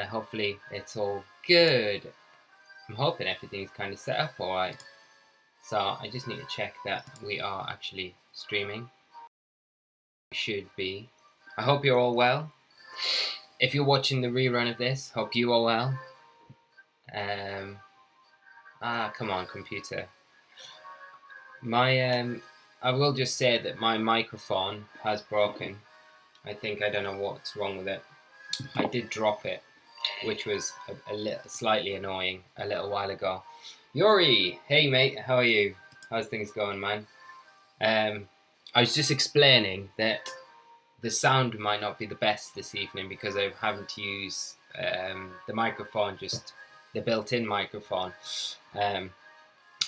Hopefully it's all good. I'm hoping everything's kind of set up alright. So I just need to check that we are actually streaming. We should be. I hope you're all well. If you're watching the rerun of this, hope you are well. Come on, computer. I will just say that my microphone has broken. I don't know what's wrong with it. I did drop it, which was slightly annoying a little while ago. Yuri, hey mate, how are you? How's things going, man? I was just explaining that the sound might not be the best this evening because I'm having to use the microphone, just the built-in microphone,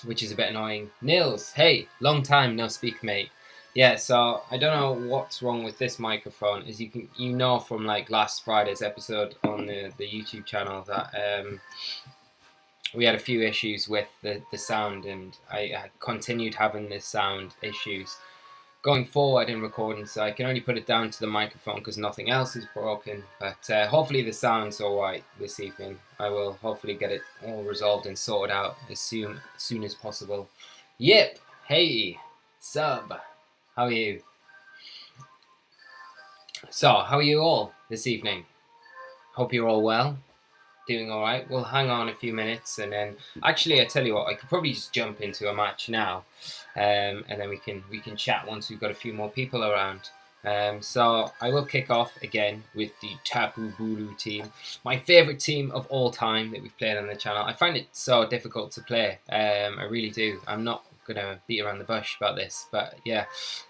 which is a bit annoying. Nils, hey, long time no speak, mate. Yeah, so I don't know what's wrong with this microphone. As you know from like last Friday's episode on the YouTube channel that we had a few issues with the sound, and I continued having this sound issues going forward in recording, so I can only put it down to the microphone because nothing else is broken. But hopefully the sound's alright this evening. I will hopefully get it all resolved and sorted out as soon as possible. Yep, hey, sub, how are you? So, how are you all this evening? Hope you're all well. Doing alright. We'll hang on a few minutes and then actually I tell you what, I could probably just jump into a match now, and then we can chat once we've got a few more people around. So I will kick off again with the Tapu Bulu team, my favourite team of all time that we've played on the channel. I find it so difficult to play, I really do. I'm not gonna beat around the bush about this, but yeah.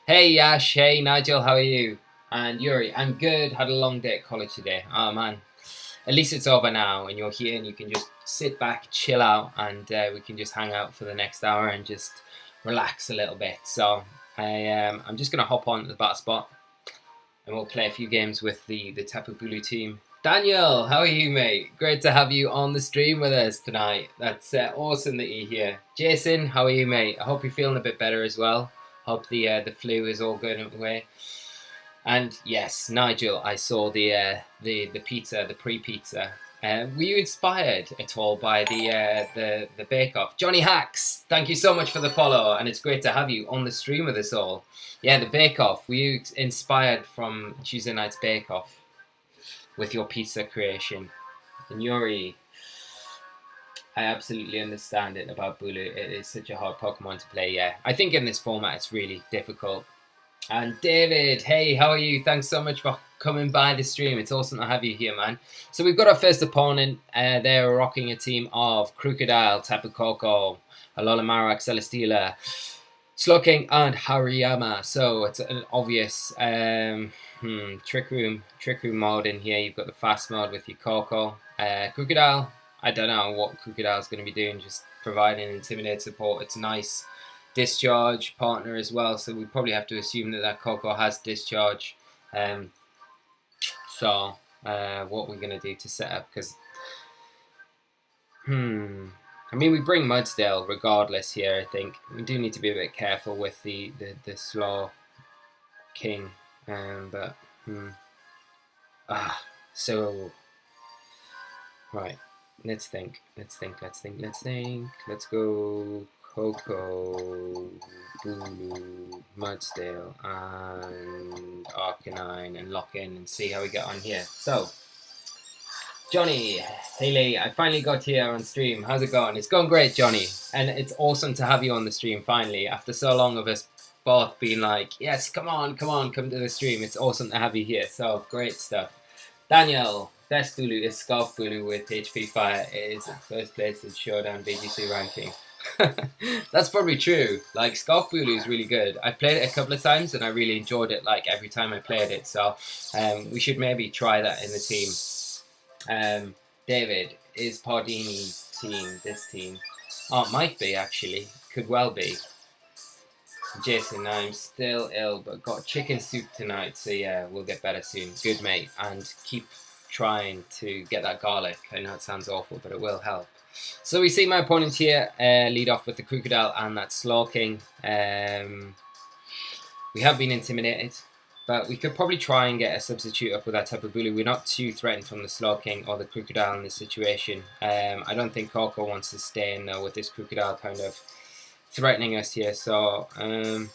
Hey Yash, hey Nigel, how are you? And Yuri, I'm good, had a long day at college today. Oh man. At least it's over now and you're here and you can just sit back, chill out, and we can just hang out for the next hour and just relax a little bit. So I'm just going to hop on to the Battle Spot and we'll play a few games with the Tapu Bulu team. Daniel, how are you, mate? Great to have you on the stream with us tonight. That's awesome that you're here. Jason, how are you, mate? I hope you're feeling a bit better as well. Hope the flu is all good away. And yes, Nigel, I saw the pizza, the pre-pizza. Were you inspired at all by the bake-off? Johnny Hacks, thank you so much for the follow, and it's great to have you on the stream with us all. Yeah, the bake-off. Were you inspired from Tuesday night's bake-off with your pizza creation? And Yuri, I absolutely understand it about Bulu. It is such a hard Pokemon to play. Yeah, I think in this format it's really difficult. And David, hey, how are you? Thanks so much for coming by the stream. It's awesome to have you here, man. So we've got our first opponent. They're rocking a team of Crocodile, Tapu Koko, Alola Celesteela, Slowking, and Hariyama. So it's an obvious trick room mode in here. You've got the fast mode with your Koko. Crocodile, I don't know what Crocodile's going to be doing, just providing Intimidate support. It's nice. Discharge partner as well, so we probably have to assume that Koko has discharge. So what we're going to do to set up, because I mean, we bring Mudsdale regardless here. I think we do need to be a bit careful with the slow king, but so right, let's think. Let's go Koko, Bulu, Mudsdale, and Arcanine, and lock in and see how we get on here. So, Johnny, Haley, I finally got here on stream. How's it going? It's going great, Johnny. And it's awesome to have you on the stream finally. After so long of us both being like, yes, come on, come to the stream. It's awesome to have you here. So, great stuff. Daniel, best Bulu is Scarf Bulu with HP Fire. It is first place in Showdown VGC ranking. That's probably true. Like, Scarf Bulu is really good. I've played it a couple of times and I really enjoyed it, like, every time I played it. So we should maybe try that in the team. David, is Pardini's team this team? Oh, it might be, actually. Could well be. Jason, I'm still ill but got chicken soup tonight, so yeah, we'll get better soon. Good, mate. And keep trying to get that garlic. I know it sounds awful, but it will help. So we see my opponent here lead off with the Crocodile and that Slowking. We have been intimidated. But we could probably try and get a substitute up with that Tapu Bulu. We're not too threatened from the Slowking or the Crocodile in this situation. I don't think Coco wants to stay in though with this Crocodile kind of threatening us here. So, I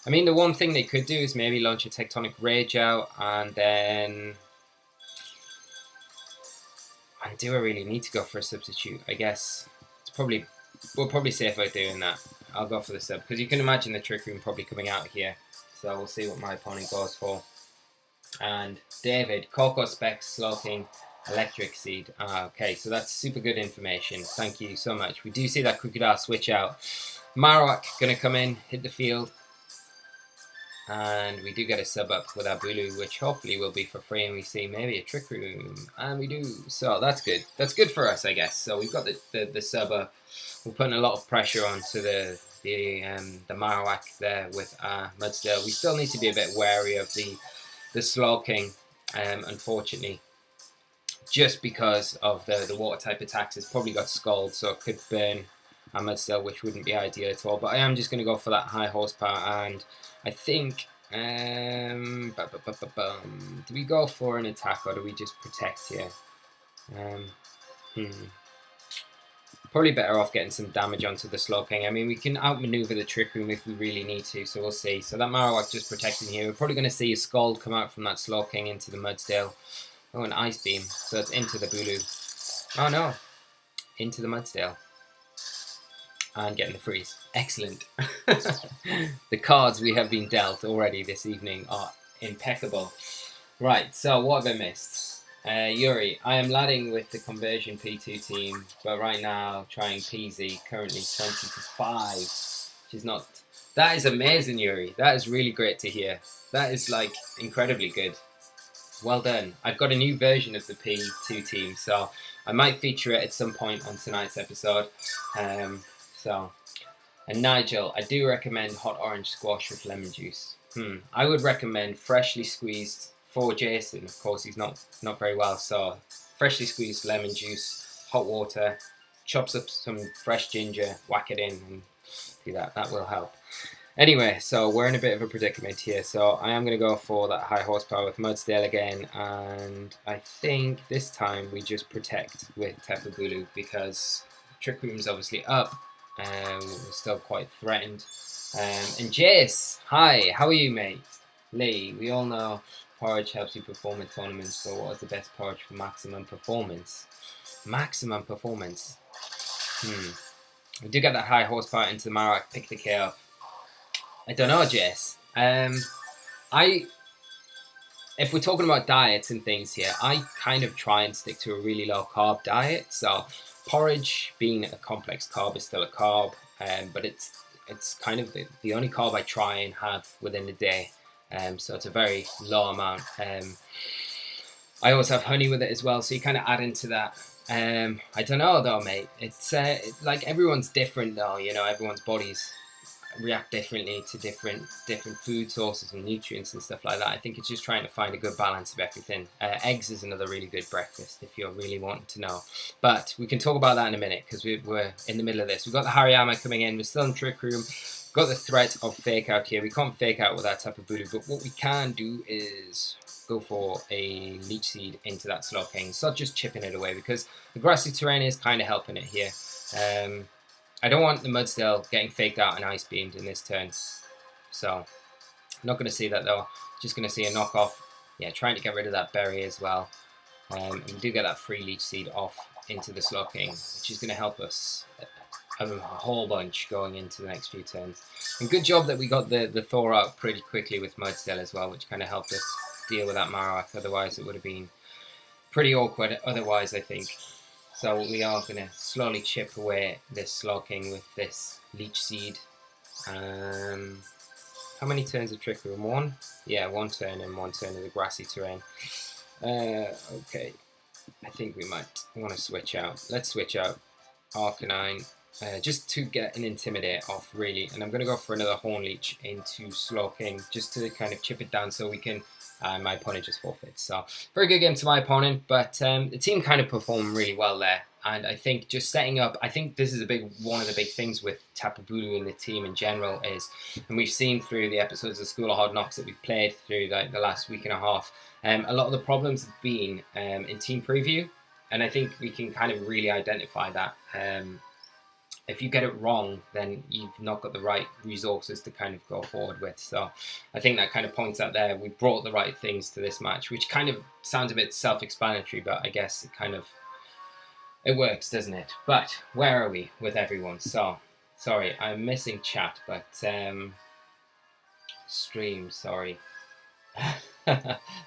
mean, the one thing they could do is maybe launch a Tectonic Rage out, and then... And do I really need to go for a substitute? I guess it's probably... We'll probably safe out doing that. I'll go for the sub, because you can imagine the Trick Room probably coming out here. So we'll see what my opponent goes for. And David, Coco Specs, Slowking, Electric Seed. Okay, so that's super good information. Thank you so much. We do see that Crocodile switch out. Marowak going to come in, hit the field. And we do get a sub up with our Bulu, which hopefully will be for free. And we see maybe a Trick Room. And we do. So that's good. That's good for us, I guess. So we've got the sub up. We're putting a lot of pressure onto the Marowak there with Mudsdale. We still need to be a bit wary of the Slowking, unfortunately, just because of the water type attacks. It's probably got Scald, so it could burn our Mudsdale, which wouldn't be ideal at all. But I am just going to go for that high horsepower, and I think do we go for an attack or do we just protect here? Probably better off getting some damage onto the Slowking. I mean, we can outmaneuver the Trick Room if we really need to, so we'll see. So that Marowak just protecting here. We're probably going to see a Scald come out from that Slowking into the Mudsdale. Oh, an Ice Beam. So it's into the Bulu. Oh no. Into the Mudsdale. And getting the freeze. Excellent. The cards we have been dealt already this evening are impeccable. Right, so what have I missed? Yuri, I am ladding with the Conversion P2 team, but right now trying PZ, currently 20 to 5, which is not... That is amazing, Yuri. That is really great to hear. That is, like, incredibly good. Well done. I've got a new version of the P2 team, so I might feature it at some point on tonight's episode. And Nigel, I do recommend hot orange squash with lemon juice. I would recommend freshly squeezed... For Jason, of course, he's not very well, so freshly squeezed lemon juice, hot water, chops up some fresh ginger, whack it in, and do that. That will help. Anyway, so we're in a bit of a predicament here, so I am going to go for that high horsepower with Mudsdale again, and I think this time we just protect with Tapu Bulu, because Trick Room's obviously up, and we're still quite threatened. And Jace, hi, how are you, mate? Lee, we all know porridge helps you perform in tournaments, but what is the best porridge for maximum performance? Maximum performance. We do get that high horsepower into the Marowak, pick the KO. I don't know, Jess. If we're talking about diets and things here, I kind of try and stick to a really low carb diet. So porridge, being a complex carb, is still a carb, but it's kind of the only carb I try and have within the day. So it's a very low amount. I also have honey with it as well, so you kind of add into that. I don't know though, mate. It's like everyone's different though. You know, everyone's bodies react differently to different food sources and nutrients and stuff like that. I think it's just trying to find a good balance of everything. Eggs is another really good breakfast if you're really wanting to know. But we can talk about that in a minute because we're in the middle of this. We've got the Hariyama coming in. We're still in Trick Room. Got the threat of fake out here. We can't fake out with that type of Bulu, but what we can do is go for a Leech Seed into that Slowking. So just chipping it away because the grassy terrain is kind of helping it here. I don't want the Mudsdale getting faked out and Ice Beamed in this turn. So I'm not going to see that though. Just going to see a knockoff. Yeah, trying to get rid of that berry as well. And we do get that free Leech Seed off into the Slowking, which is going to help us a whole bunch going into the next few turns. And good job that we got the Thor out pretty quickly with Mudsdale as well, which kind of helped us deal with that Marowak. Otherwise it would have been pretty awkward otherwise, I think. So we are going to slowly chip away this Slowking with this Leech Seed. How many turns of Trick Room? One? Yeah, one turn and one turn of the grassy terrain. Okay, I think we might want to switch out. Let's switch out Arcanine. Just to get an Intimidate off, really. And I'm going to go for another Horn Leech into Slowking, just to kind of chip it down so we can... my opponent just forfeits. So, very good game to my opponent, but the team kind of performed really well there. And I think just setting up, I think this is one of the big things with Tapu Bulu and the team in general is, and we've seen through the episodes of School of Hard Knocks that we've played through the last week and a half, a lot of the problems have been in team preview, and I think we can kind of really identify that. If you get it wrong, then you've not got the right resources to kind of go forward with. So I think that kind of points out there we brought the right things to this match, which kind of sounds a bit self-explanatory, but I guess it works, doesn't it? But where are we with everyone? So, sorry, I'm missing chat, but stream, sorry.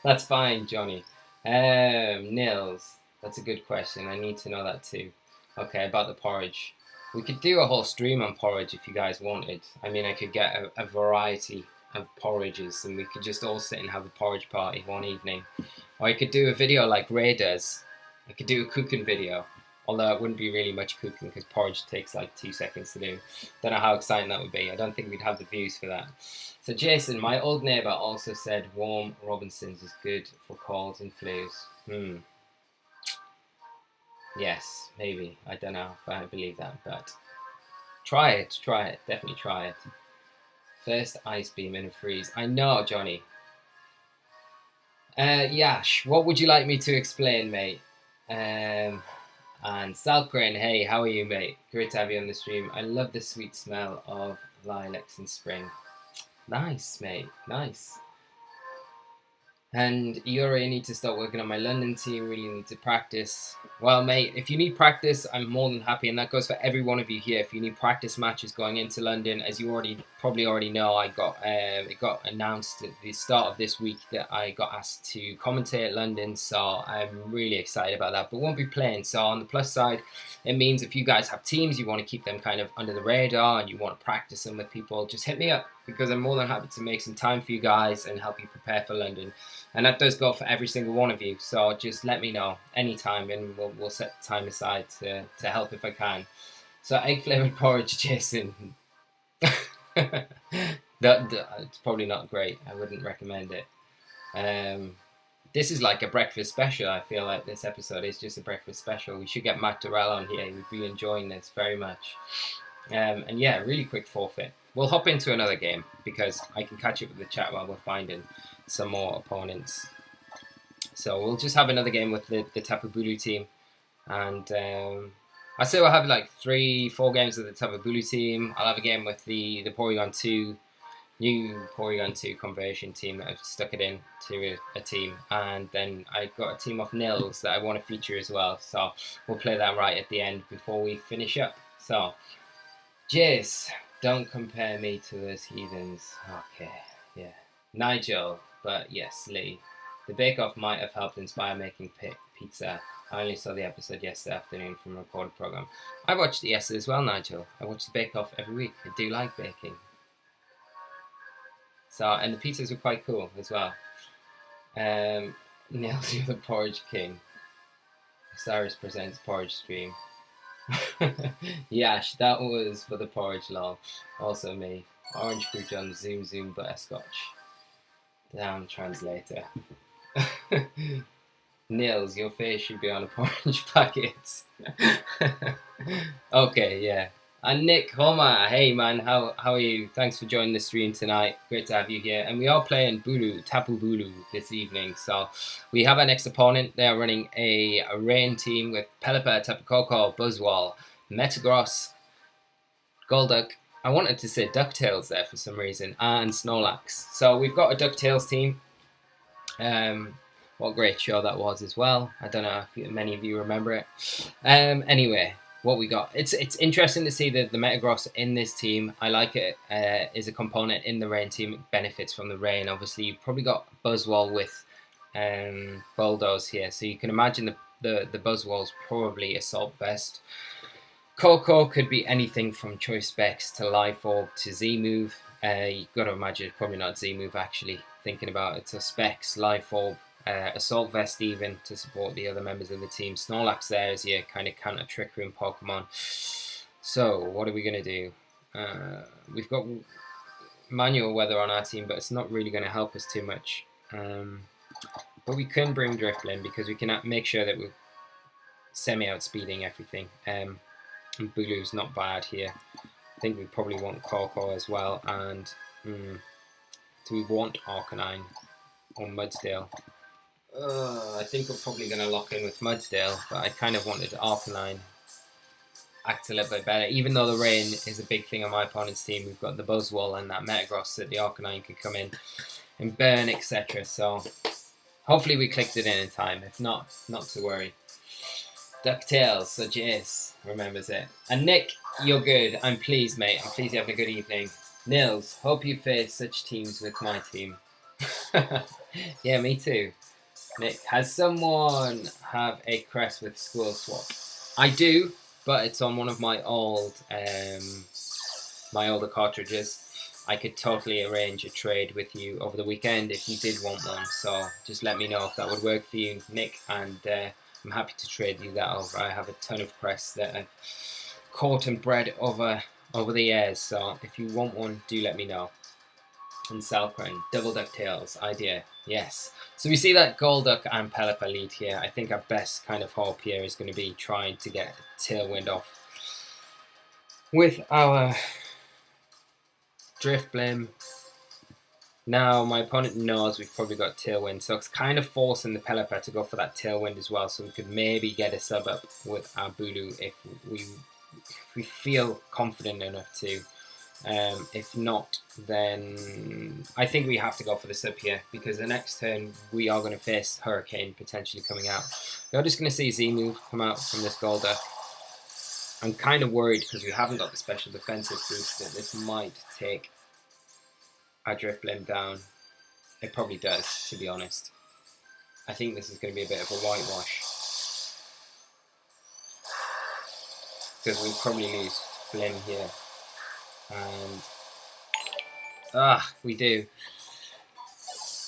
That's fine, Johnny. Nils, that's a good question. I need to know that too. Okay, about the porridge. We could do a whole stream on porridge if you guys wanted. I mean, I could get a variety of porridges and we could just all sit and have a porridge party one evening. Or I could do a video like Ray does. I could do a cooking video. Although it wouldn't be really much cooking because porridge takes like 2 seconds to do. Don't know how exciting that would be. I don't think we'd have the views for that. So Jason, my old neighbour, also said warm Robinsons is good for colds and flus. Yes, maybe. I don't know if I believe that, but try it. Definitely try it. First ice beam in a freeze. I know, Johnny. Yash, what would you like me to explain, mate? And Salkrin, hey, how are you, mate? Great to have you on the stream. I love the sweet smell of lilacs in spring. Nice, mate. Nice. And you already need to start working on my London team. Really need to practice. Well, mate, if you need practice, I'm more than happy. And that goes for every one of you here. If you need practice matches going into London, as you probably already know, it got announced at the start of this week that I got asked to commentate at London. So I'm really excited about that. But won't be playing. So on the plus side, it means if you guys have teams, you want to keep them kind of under the radar and you want to practice them with people, just hit me up. Because I'm more than happy to make some time for you guys and help you prepare for London. And that does go for every single one of you. So just let me know anytime and we'll set time aside to help if I can. So egg flavoured porridge, Jason. It's probably not great. I wouldn't recommend it. This is like a breakfast special. I feel like this episode is just a breakfast special. We should get Matt Durrell on here. We'd be enjoying this very much. And yeah, really quick forfeit. We'll hop into another game because I can catch up with the chat while we're finding some more opponents. So we'll just have another game with the Tapu Bulu team. And I say we'll have like 3-4 games with the Tapu Bulu team. I'll have a game with the Porygon 2, new Porygon 2 conversion team that I've stuck it in to a team. And then I got a team of Nils that I want to feature as well. So we'll play that right at the end before we finish up. So, Jace, don't compare me to those heathens. Okay, yeah. Nigel, but yes, Lee. The bake-off might have helped inspire making pizza. I only saw the episode yesterday afternoon from a recorded program. I watched it yesterday as well, Nigel. I watch the bake-off every week. I do like baking. So, and the pizzas were quite cool as well. Nails, you're the porridge king. Cyrus presents porridge stream. Yash, that was for the porridge lol. Also me. Orange crouton, zoom, butterscotch. Damn translator. Nils, your face should be on a porridge packet. Okay, yeah. And Nick Homer, hey man, how are you? Thanks for joining the stream tonight. Great to have you here. And we are playing Tapu Bulu this evening. So we have our next opponent. They are running a rain team with Pelipper, Tapu Koko, Buzzwole, Metagross, Golduck. I wanted to say DuckTales there for some reason, and Snorlax. So we've got a DuckTales team. What a great show that was as well. I don't know if many of you remember it. Anyway, what we got. It's interesting to see the Metagross in this team. I like it as a component in the rain team. It benefits from the rain. Obviously, you've probably got Buzzwole with Bulldoze here. So you can imagine the Buzzwole's probably Assault Vest. Coco could be anything from Choice Specs to Life Orb to Z-Move. You've got to imagine it's probably not Z-Move actually, thinking about it. So Specs, Life Orb, Assault Vest even to support the other members of the team. Snorlax there is your kind of counter Trick Room Pokemon. So what are we going to do? We've got Manual Weather on our team, but it's not really going to help us too much. But we can bring Drifblim because we can make sure that semi-outspeeding everything. And Bulu's not bad here. I think we probably want Coco as well. And do we want Arcanine or Mudsdale? I think we're probably going to lock in with Mudsdale, but I kind of wanted Arcanine. Act a little bit better, even though the rain is a big thing on my opponent's team. We've got the Buzzwole and that Metagross that the Arcanine could come in and burn, etc. So hopefully we clicked it in time. If not, not to worry. DuckTales, so Jace remembers it. And Nick, you're good. I'm pleased, mate. I'm pleased you're having a good evening. Nils, hope you face such teams with my team. Yeah, me too. Nick, has someone have a crest with School Swap? I do, but it's on one of my old, my older cartridges. I could totally arrange a trade with you over the weekend if you did want one. So just let me know if that would work for you, Nick, and I'm happy to trade you that over. I have a ton of crests that I've caught and bred over the years. So if you want one, do let me know. And Salcrane, double DuckTales, idea, yes. So we see that Golduck and Pelipper lead here. I think our best kind of hope here is going to be trying to get Tailwind off with our Drifblim. Now my opponent knows we've probably got Tailwind, so it's kind of forcing the Pelipper to go for that Tailwind as well, so we could maybe get a sub up with our Bulu if we feel confident enough to. If not, then I think we have to go for the sub here, because the next turn we are going to face Hurricane potentially coming out. We're just going to see Z-Move come out from this Golduck. I'm kind of worried because we haven't got the special defensive boost that this might take our Drifblim down. It probably does, to be honest. I think this is going to be a bit of a whitewash, because we'll probably lose Blim here. And we do.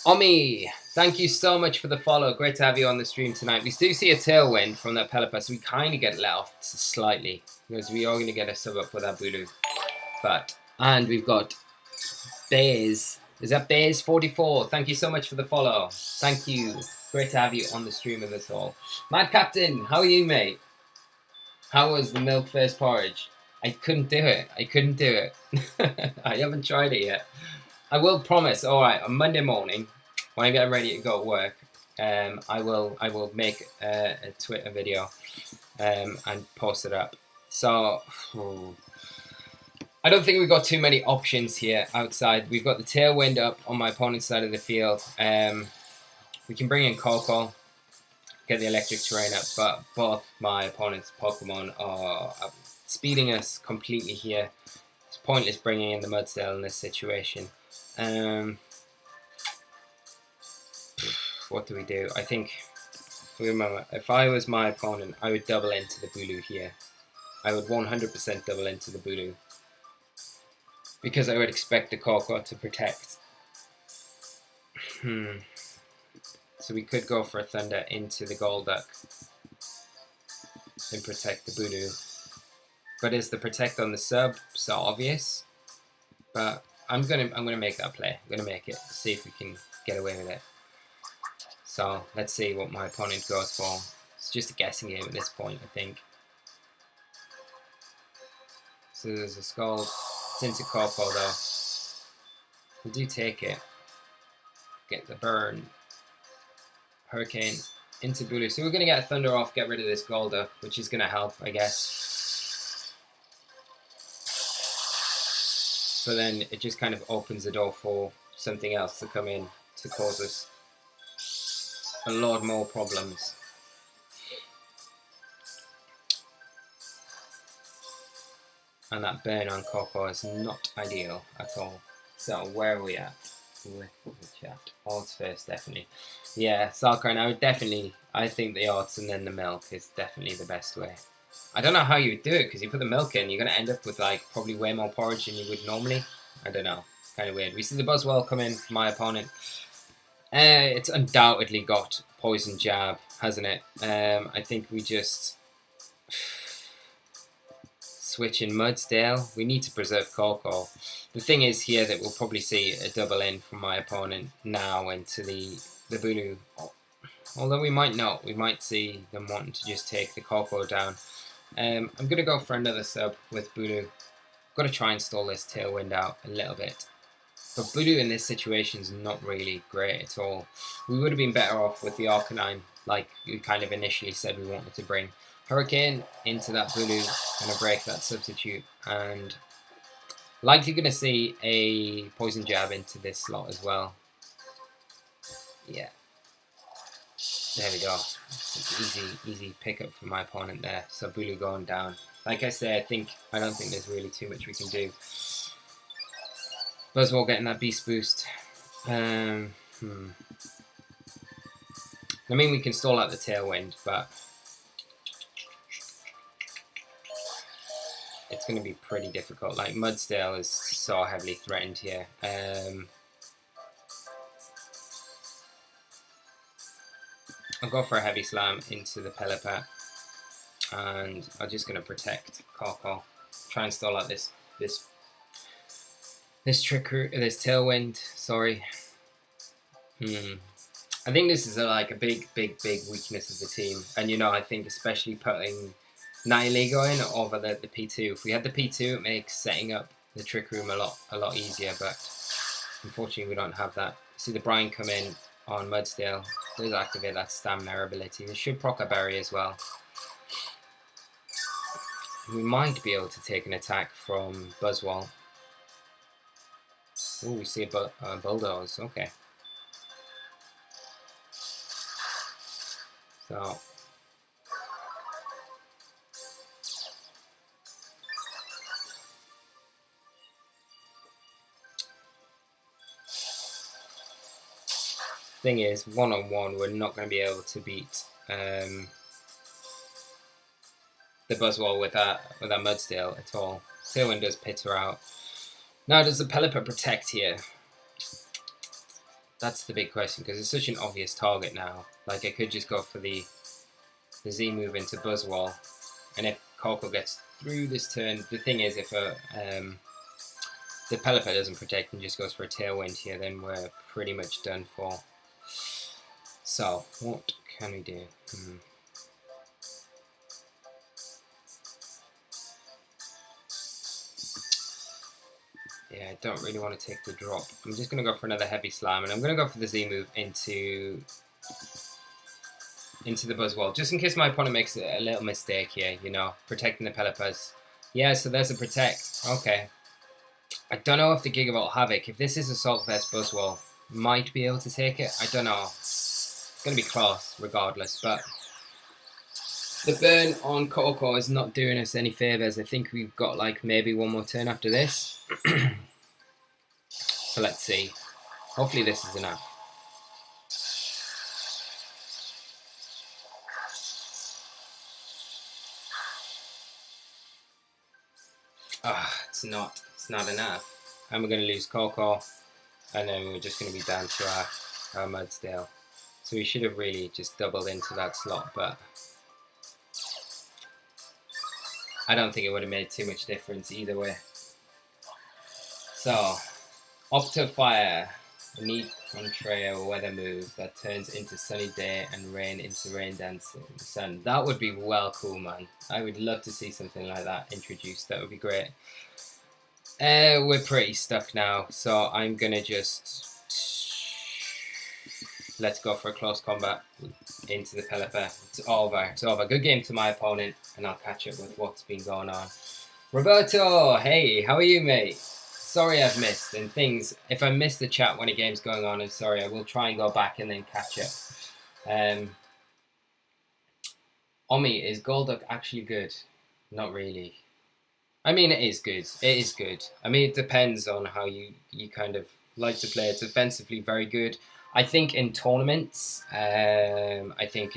Omi, thank you so much for the follow. Great to have you on the stream tonight. We do see a Tailwind from that Pelipper, so we kind of get let off slightly, because we are going to get a sub up with our Bulu. And we've got Baze. Is that Baze 44? Thank you so much for the follow. Thank you. Great to have you on the stream with us all. Mad Captain, how are you, mate? How was the milk first porridge? I couldn't do it. I couldn't do it. I haven't tried it yet. I will promise. All right, on Monday morning, when I get ready to go to work, I will make a Twitter video and post it up. So I don't think we've got too many options here outside. We've got the Tailwind up on my opponent's side of the field. We can bring in Coco, get the electric terrain up, but both my opponent's Pokemon are speeding us completely here. It's pointless bringing in the Mudsdale in this situation. What do we do? I think, if I was my opponent, I would double into the Bulu here. I would 100% double into the Bulu, because I would expect the Coco to protect. So we could go for a Thunder into the Golduck and protect the Bulu. But is the protect on the sub so obvious? But I'm gonna make that play. I'm gonna make it. See if we can get away with it. So let's see what my opponent goes for. It's just a guessing game at this point, I think. So there's a Scald. It's into Coco though. We do take it. Get the burn. Hurricane into Bulu. So we're gonna get a Thunder off, get rid of this Golduck, which is gonna help, I guess. But then it just kind of opens the door for something else to come in to cause us a lot more problems. And that burn on Coco is not ideal at all. So where are we at with the chat? Odds first, definitely. Yeah, Salcrane, I think the odds and then the milk is definitely the best way. I don't know how you would do it, because you put the milk in, you're going to end up with like probably way more porridge than you would normally. I don't know. It's kind of weird. We see the Buzzwole come in from my opponent. It's undoubtedly got Poison Jab, hasn't it? I think we just switch in Mudsdale. We need to preserve Coco. The thing is here that we'll probably see a double in from my opponent now into the Bulu. Although we might not. We might see them wanting to just take the Coco down. I'm going to go for another sub with Bulu. Got to try and stall this Tailwind out a little bit. But Bulu in this situation is not really great at all. We would have been better off with the Arcanine, like we kind of initially said we wanted to bring. Hurricane into that Bulu, going to break that substitute, and likely going to see a Poison Jab into this slot as well. Yeah. There we go. It's an easy pickup for my opponent there. So Bulu going down. Like I say, I don't think there's really too much we can do. Buzzwole getting that Beast Boost. I mean, we can stall out the Tailwind, but it's going to be pretty difficult. Like, Mudsdale is so heavily threatened here. I'll go for a Heavy Slam into the Pelipper, and I'm just going to protect Coco. Try and stall out this Tailwind. Sorry. I think this is like a big weakness of the team, and you know, I think especially putting Nihilego in over the P2. If we had the P2, it makes setting up the Trick Room a lot easier, but unfortunately we don't have that. See the Brine come in on Mudsdale. Does activate that Stamina ability. This should proc a Berry as well. We might be able to take an attack from Buzzwole. Oh, we see a Bulldoze. Okay. So thing is, one-on-one, we're not going to be able to beat the Buzzwole with that Mudsdale at all. Tailwind does pitter out. Now, does the Pelipper protect here? That's the big question, because it's such an obvious target now. Like, I could just go for the Z move into Buzzwole, and if Coco gets through this turn, the thing is, if the Pelipper doesn't protect and just goes for a Tailwind here, then we're pretty much done for. So, what can we do? Yeah, I don't really want to take the drop. I'm just going to go for another Heavy Slam, and I'm going to go for the Z move into the Buzzwole, just in case my opponent makes a little mistake here, you know, protecting the Pelippers. Yeah, so there's a protect. Okay. I don't know if the Gigavolt Havoc, if this is Assault Vest Buzzwole, might be able to take it. I don't know. It's going to be close regardless, but the burn on Coco is not doing us any favours. I think we've got like maybe one more turn after this. So let's see. Hopefully this is enough. It's not enough. And we're going to lose Coco, and then we're just going to be down to our Mudsdale. So we should have really just doubled into that slot, but I don't think it would have made too much difference either way. So, Optifire, a neat Contrail weather move that turns into Sunny Day and Rain into Rain Dancing Sun. That would be well cool, man. I would love to see something like that introduced. That would be great. We're pretty stuck now, so I'm gonna just let's go for a close combat into the Pelipper. It's over. It's over. Good game to my opponent, and I'll catch up with what's been going on. Roberto, hey, how are you, mate? Sorry I've missed, and things, if I miss the chat when a game's going on, I'm sorry. I will try and go back and then catch up. Omi, is Golduck actually good? Not really. I mean, it is good. It is good. I mean, it depends on how you kind of like to play. It's offensively very good. I think in tournaments, I think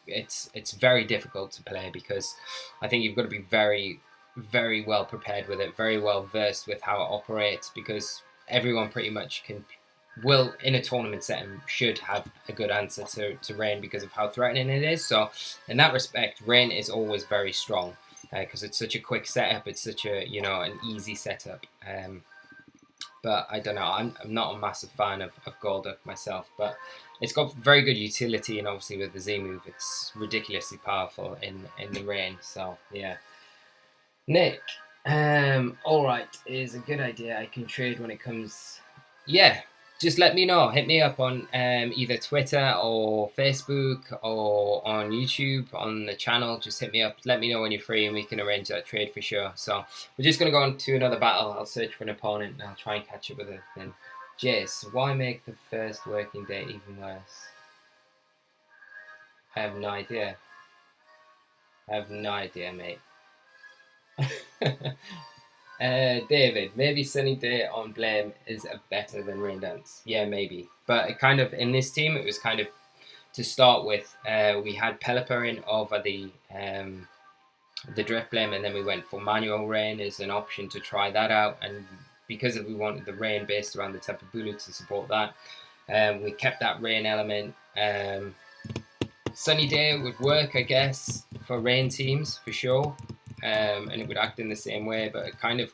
it's very difficult to play because I think you've got to be very, very well prepared with it, very well versed with how it operates, because everyone pretty much will in a tournament setting should have a good answer to Rain because of how threatening it is. So in that respect, Rain is always very strong because it's such a quick setup. It's such a an easy setup. But I don't know. I'm not a massive fan of Golduck myself, but it's got very good utility, and obviously with the Z move, it's ridiculously powerful in the rain. So yeah, Nick. All right, is a good idea. I can trade when it comes. Yeah, just let me know. Hit me up on either Twitter or Facebook or on YouTube on the channel. Just hit me up. Let me know when you're free, and we can arrange that trade for sure. So we're just gonna go on to another battle. I'll search for an opponent and I'll try and catch up with it. Then, Jace, why make the first working day even worse? I have no idea. I have no idea, mate. David, maybe Sunny Day on Blame is better than Rain Dance. Yeah, maybe. But it kind of, in this team, it was kind of, to start with, we had Pelipper in over the Drift Blame, and then we went for Manual Rain as an option to try that out. And because we wanted the Rain based around the Tapu Bulu to support that, we kept that Rain element. Sunny Day would work, I guess, for Rain teams, for sure. And it would act in the same way, but it kind of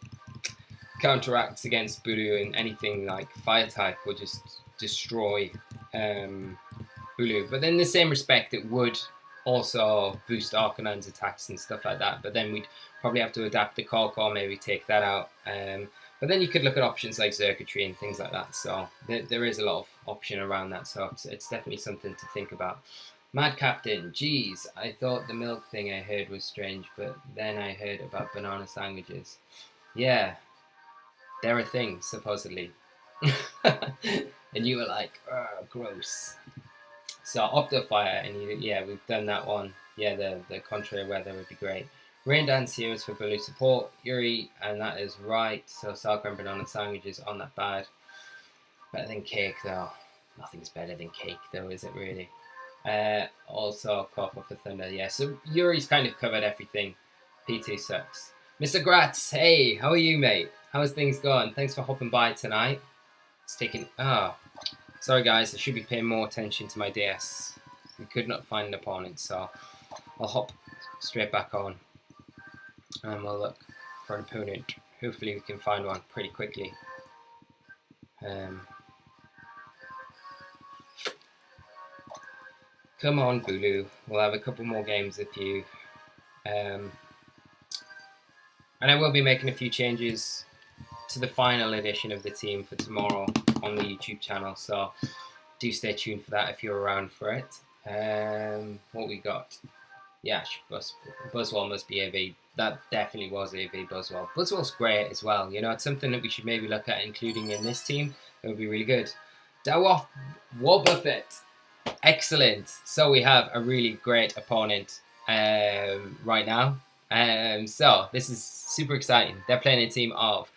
counteracts against Bulu, and anything like Fire type would just destroy Bulu. But in the same respect, it would also boost Arcanine's attacks and stuff like that. But then we'd probably have to adapt the Cork, maybe take that out. But then you could look at options like Circuitry and things like that. So there is a lot of option around that. So it's definitely something to think about. Mad Captain, geez, I thought the milk thing I heard was strange, but then I heard about banana sandwiches. Yeah, they're a thing, supposedly. And you were like, gross. So Optifire, and yeah, we've done that one. Yeah, the contrary weather would be great. Rain Dance here is for Bulu support. Yuri, and that is right. So sour and banana sandwiches on that bad. Better than cake, though. Nothing's better than cake, though, is it really? Also Coco for Thunder, yeah. So Yuri's kind of covered everything. P2 sucks. Mr. Gratz, hey, how are you, mate? How's things going? Thanks for hopping by tonight. It's taking. Sorry guys, I should be paying more attention to my DS. We could not find an opponent, so I'll hop straight back on and we'll look for an opponent. Hopefully we can find one pretty quickly. Come on, Bulu. We'll have a couple more games with you. And I will be making a few changes to the final edition of the team for tomorrow on the YouTube channel. So do stay tuned for that if you're around for it. What we got? Yeah, Buzzwole must be AV. That definitely was AV Buzzwole. Buzzwole's great as well. You know, it's something that we should maybe look at including in this team. It would be really good. Dawoff Wobbuffet. Excellent. So we have a really great opponent right now. So this is super exciting. They're playing a team of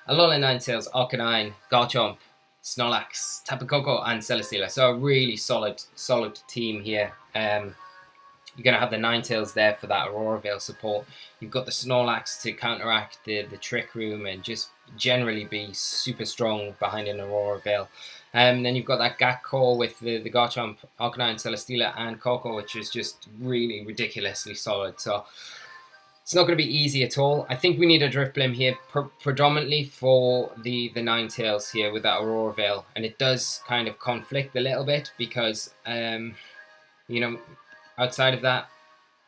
Alolan Ninetales, Arcanine, Garchomp, Snorlax, Tapu Koko, and Celesteela. So a really solid team here. You're going to have the Ninetales there for that Aurora Veil support. You've got the Snorlax to counteract the Trick Room and just generally be super strong behind an Aurora Veil. Then you've got that Gak core with the Garchomp, Arcanine, Celesteela, and Coco, which is just really ridiculously solid. So it's not going to be easy at all. I think we need a Drift Blim here, predominantly for the Ninetales here with that Aurora Veil. And it does kind of conflict a little bit because, you know, outside of that,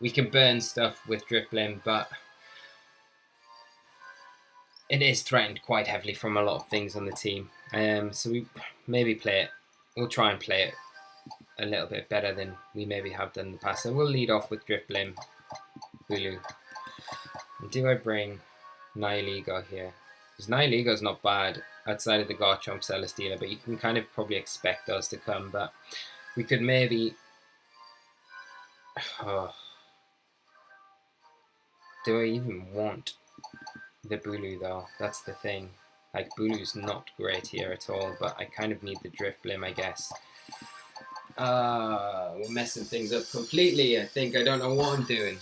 we can burn stuff with Drift Blim, but it is threatened quite heavily from a lot of things on the team. So we maybe play it. We'll try and play it a little bit better than we maybe have done in the past. So we'll lead off with Drift Blim, Bulu. Do I bring Nihilego here? Because Nihilego's not bad outside of the Garchomp, Celesteela, but you can kind of probably expect those to come. But we could maybe. Do I even want the Bulu though? That's the thing. Like, Bulu's not great here at all, but I kind of need the Drift Blim, I guess. We're messing things up completely, I think. I don't know what I'm doing.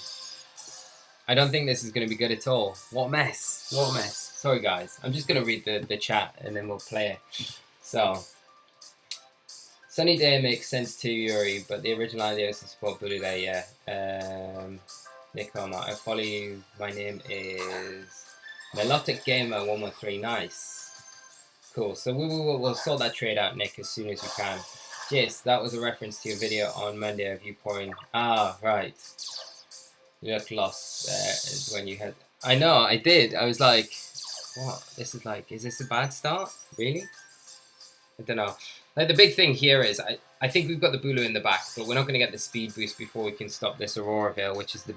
I don't think this is going to be good at all. What a mess. What a mess. Sorry, guys. I'm just going to read the chat, and then we'll play it. So, Sunny Day makes sense to Yuri, but the original idea is to support Bulu there, yeah. Nick Homer, I follow you. My name is Melotic Gamer 113. Nice. Cool. So we'll sort that trade out, Nick, as soon as we can. Jis, that was a reference to your video on Monday of you pouring. Ah, right. You look lost there is when you had. I know, I did. I was like, what? This is like, is this a bad start? Really? I don't know. Like, the big thing here is I think we've got the Bulu in the back, but we're not going to get the speed boost before we can stop this Aurora Veil, which is the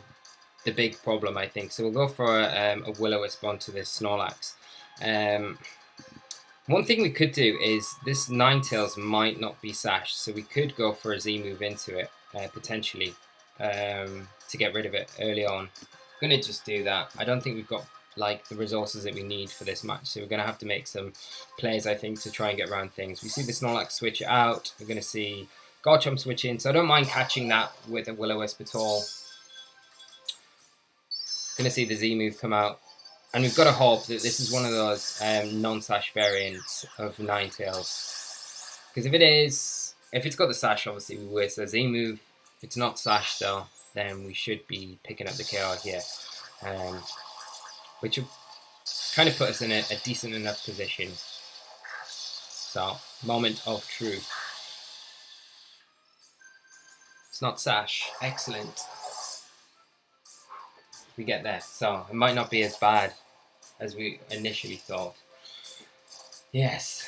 big problem, I think. So we'll go for a Will-O-Wisp onto this Snorlax. One thing we could do is this Ninetales might not be sashed, so we could go for a Z move into it, potentially, to get rid of it early on. I'm going to just do that. I don't think we've got like the resources that we need for this match, so we're going to have to make some plays, I think, to try and get around things. We see the Snorlax switch out. We're going to see Garchomp switch in, so I don't mind catching that with a Will-O-Wisp at all. Going to see the Z move come out. And we've got to hope that this is one of those non-sash variants of Ninetales. Because if it is, if it's got the sash, obviously we waste the Z move. If it's not sash though, then we should be picking up the KO here. Which would kind of put us in a decent enough position. So, moment of truth. It's not sash. Excellent. We get there, so it might not be as bad as we initially thought. Yes,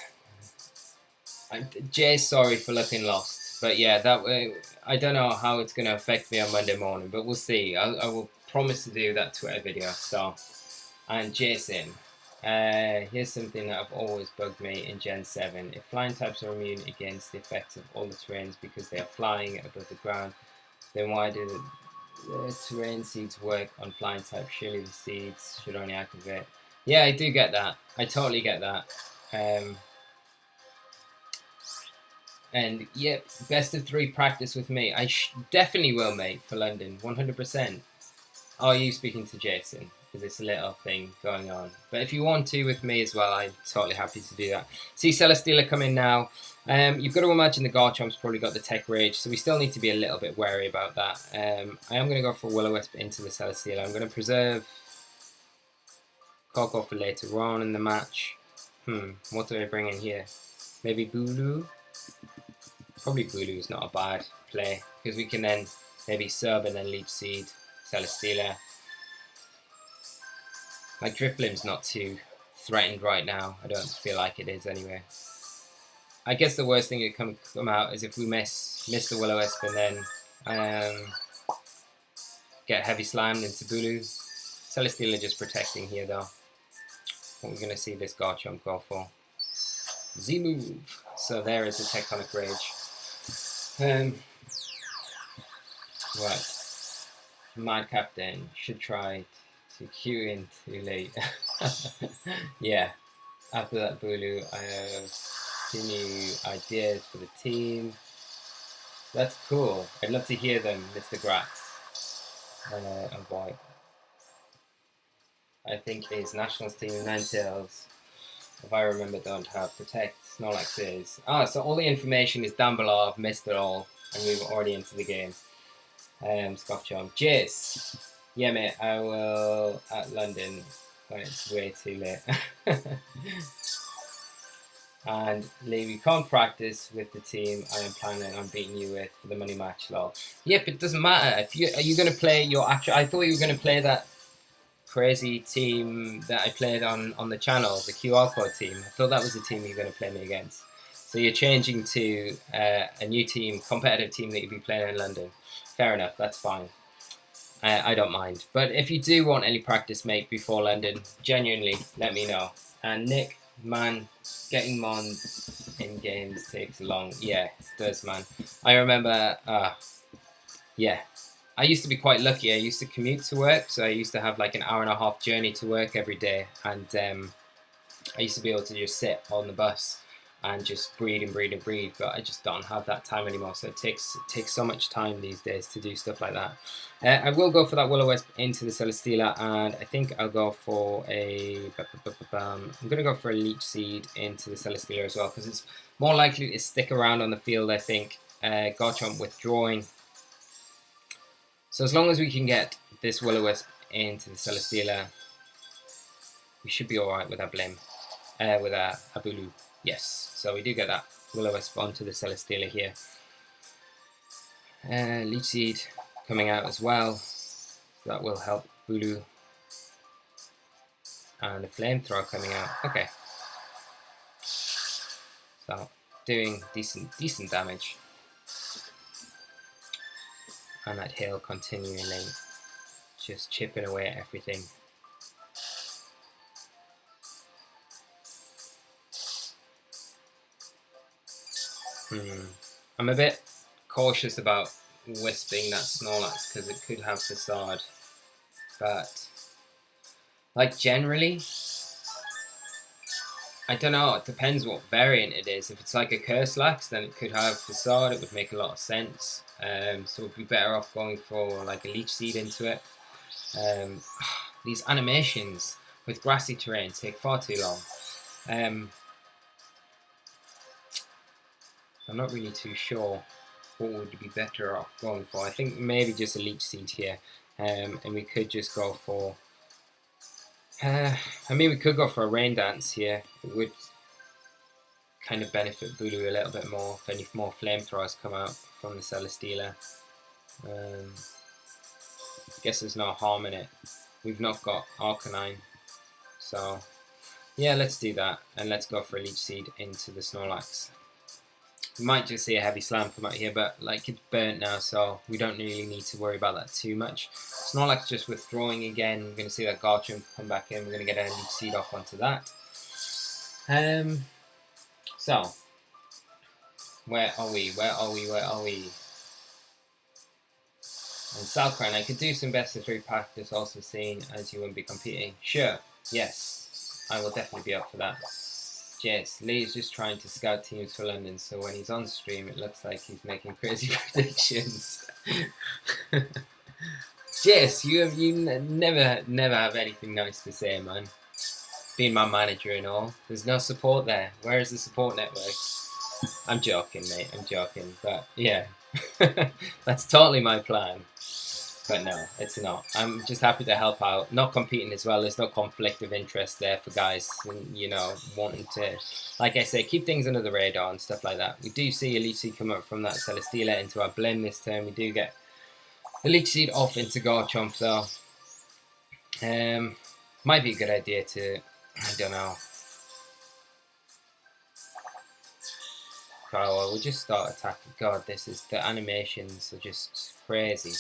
Jay's sorry for looking lost, but yeah, that way I don't know how it's going to affect me on Monday morning, but we'll see. I will promise to do that Twitter video. So, and Jason, here's something that have always bugged me in Gen 7. If flying types are immune against the effects of all the terrains because they are flying above the ground, then why do the terrain seeds work on flying type? Surely the seeds should only activate. Yeah, I do get that. I totally get that. And yep, best of 3 practice with me. I definitely will, mate, for London, 100%. Are you speaking to Jason? Is this a little thing going on? But if you want to with me as well, I'm totally happy to do that. See Celesteela come in now. You've got to imagine the Garchomp's probably got the Tech Rage, so we still need to be a little bit wary about that. I am going to go for Will-O-Wisp into the Celesteela. I'm going to preserve Coco for later on in the match. What do I bring in here? Maybe Bulu? Probably Bulu is not a bad play, because we can then maybe sub and then Leech Seed, Celesteela. My Drifblim's not too threatened right now. I don't feel like it is anyway. I guess the worst thing that can come out is if we miss the Will-O-Wisp and then get heavy slammed into Bulu. Celesteela just protecting here though. What we're going to see this Garchomp go for. Z move. So there is a Tectonic Rage. Right. Mad Captain should try to queue in too late. Yeah. After that Bulu, I have 2 new ideas for the team. That's cool. I'd love to hear them, Mr. Gratz. Oh boy. I think his nationals team, Ninetales, if I remember, don't have Protect. Snorlax is. So all the information is down below. I've missed it all, and we were already into the game. Scoffchomp. Jizz. Yeah, mate, I will at London when it's way too late. And Lee, we can't practice with the team I am planning on beating you with for the money match, lol. Yep, it doesn't matter. If you are you going to play your actual? I thought you were going to play that crazy team that I played on the channel, the QR code team. I thought that was the team you were going to play me against. So you're changing to a new team, competitive team that you'll be playing in London. Fair enough, that's fine. I don't mind. But if you do want any practice, mate, before London, genuinely, let me know. And Nick, man, getting Mons in games takes long. Yeah, it does, man. I remember, yeah. I used to be quite lucky. I used to commute to work, so I used to have like an hour-and-a-half journey to work every day. And I used to be able to just sit on the bus and just breed and breed and breed, but I just don't have that time anymore. So it takes so much time these days to do stuff like that. I will go for that Will-O-Wisp into the Celesteela, and I think I'll go for a... I'm going to go for a Leech Seed into the Celesteela as well, because it's more likely to stick around on the field, I think. Garchomp withdrawing. So as long as we can get this Will-O-Wisp into the Celesteela, we should be alright with our Blim. With our Bulu. Yes, so we do get that. Will-O-Wisp onto the Celesteela here. Leech Seed coming out as well, so that will help Bulu. And a Flamethrower coming out. Okay. So doing decent damage. And that Hail continually just chipping away at everything. I'm a bit cautious about wisping that Snorlax because it could have Facade, but like generally, I don't know, it depends what variant it is. If it's like a Curselax, then it could have Facade, it would make a lot of sense. So we'd be better off going for like a Leech Seed into it. These animations with grassy terrain take far too long. I'm not really too sure what would be better off going for. I think maybe just a Leech Seed here, and we could just go for I mean, we could go for a Rain Dance here. It would kind of benefit Bulu a little bit more if any more Flamethrowers come out from the Celesteela. I guess there's no harm in it. We've not got Arcanine, so yeah, let's do that, and let's go for a Leech Seed into the Snorlax. We might just see a Heavy Slam come out here, but like it's burnt now, so we don't really need to worry about that too much. Snorlax just withdrawing again. We're going to see that Garchomp come back in. We're going to get a Leech Seed off onto that. So, where are we? Where are we? Where are we? And Salcran, I could do some best of 3 practice, also seen as you wouldn't be competing. Sure, yes, I will definitely be up for that. Yes, Lee's just trying to scout teams for London, so when he's on stream, it looks like he's making crazy predictions. Jess, you never have anything nice to say, man. Being my manager and all, there's no support there. Where is the support network? I'm joking, mate. I'm joking, but yeah, that's totally my plan. But no, it's not. I'm just happy to help out. Not competing as well. There's no conflict of interest there for guys, and you know, wanting to, like I say, keep things under the radar and stuff like that. We do see a Leech Seed come up from that Celesteela into our blend this turn. We do get the Leech Seed off into Garchomp though. Might be a good idea to, I don't know. Oh, well, we'll just start attacking. God, the animations are just crazy.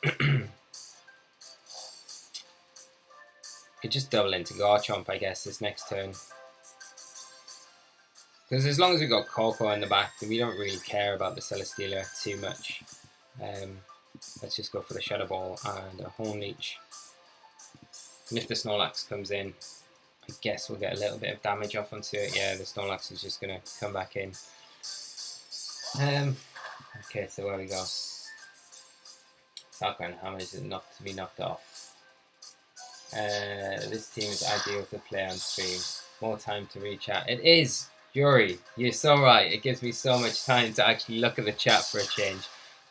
Could just double into Garchomp, I guess, this next turn. Because as long as we've got Coco in the back, we don't really care about the Celesteela too much. Let's just go for the Shadow Ball and a Horn Leech. And if the Snorlax comes in, I guess we'll get a little bit of damage off onto it. Yeah, the Snorlax is just going to come back in. Okay, so where we go. Salcran Hammer is not to be knocked off. This team is ideal to play on stream. More time to read chat. It is! Yuri, you're so right. It gives me so much time to actually look at the chat for a change.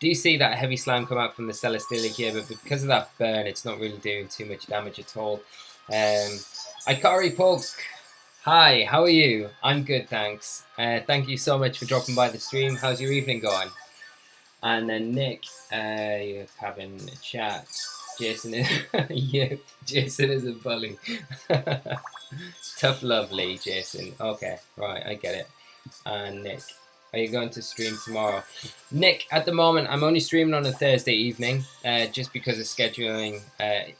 Do you see that Heavy Slam come out from the Celesteela here, but because of that burn, it's not really doing too much damage at all. Ikari Poke, hi, how are you? I'm good, thanks. Thank you so much for dropping by the stream. How's your evening going? And then Nick, you're having a chat. Jason is, yeah, Jason is a bully. Tough lovely, Jason. Okay, right, I get it. And Nick, are you going to stream tomorrow? Nick, at the moment, I'm only streaming on a Thursday evening, just because of scheduling. It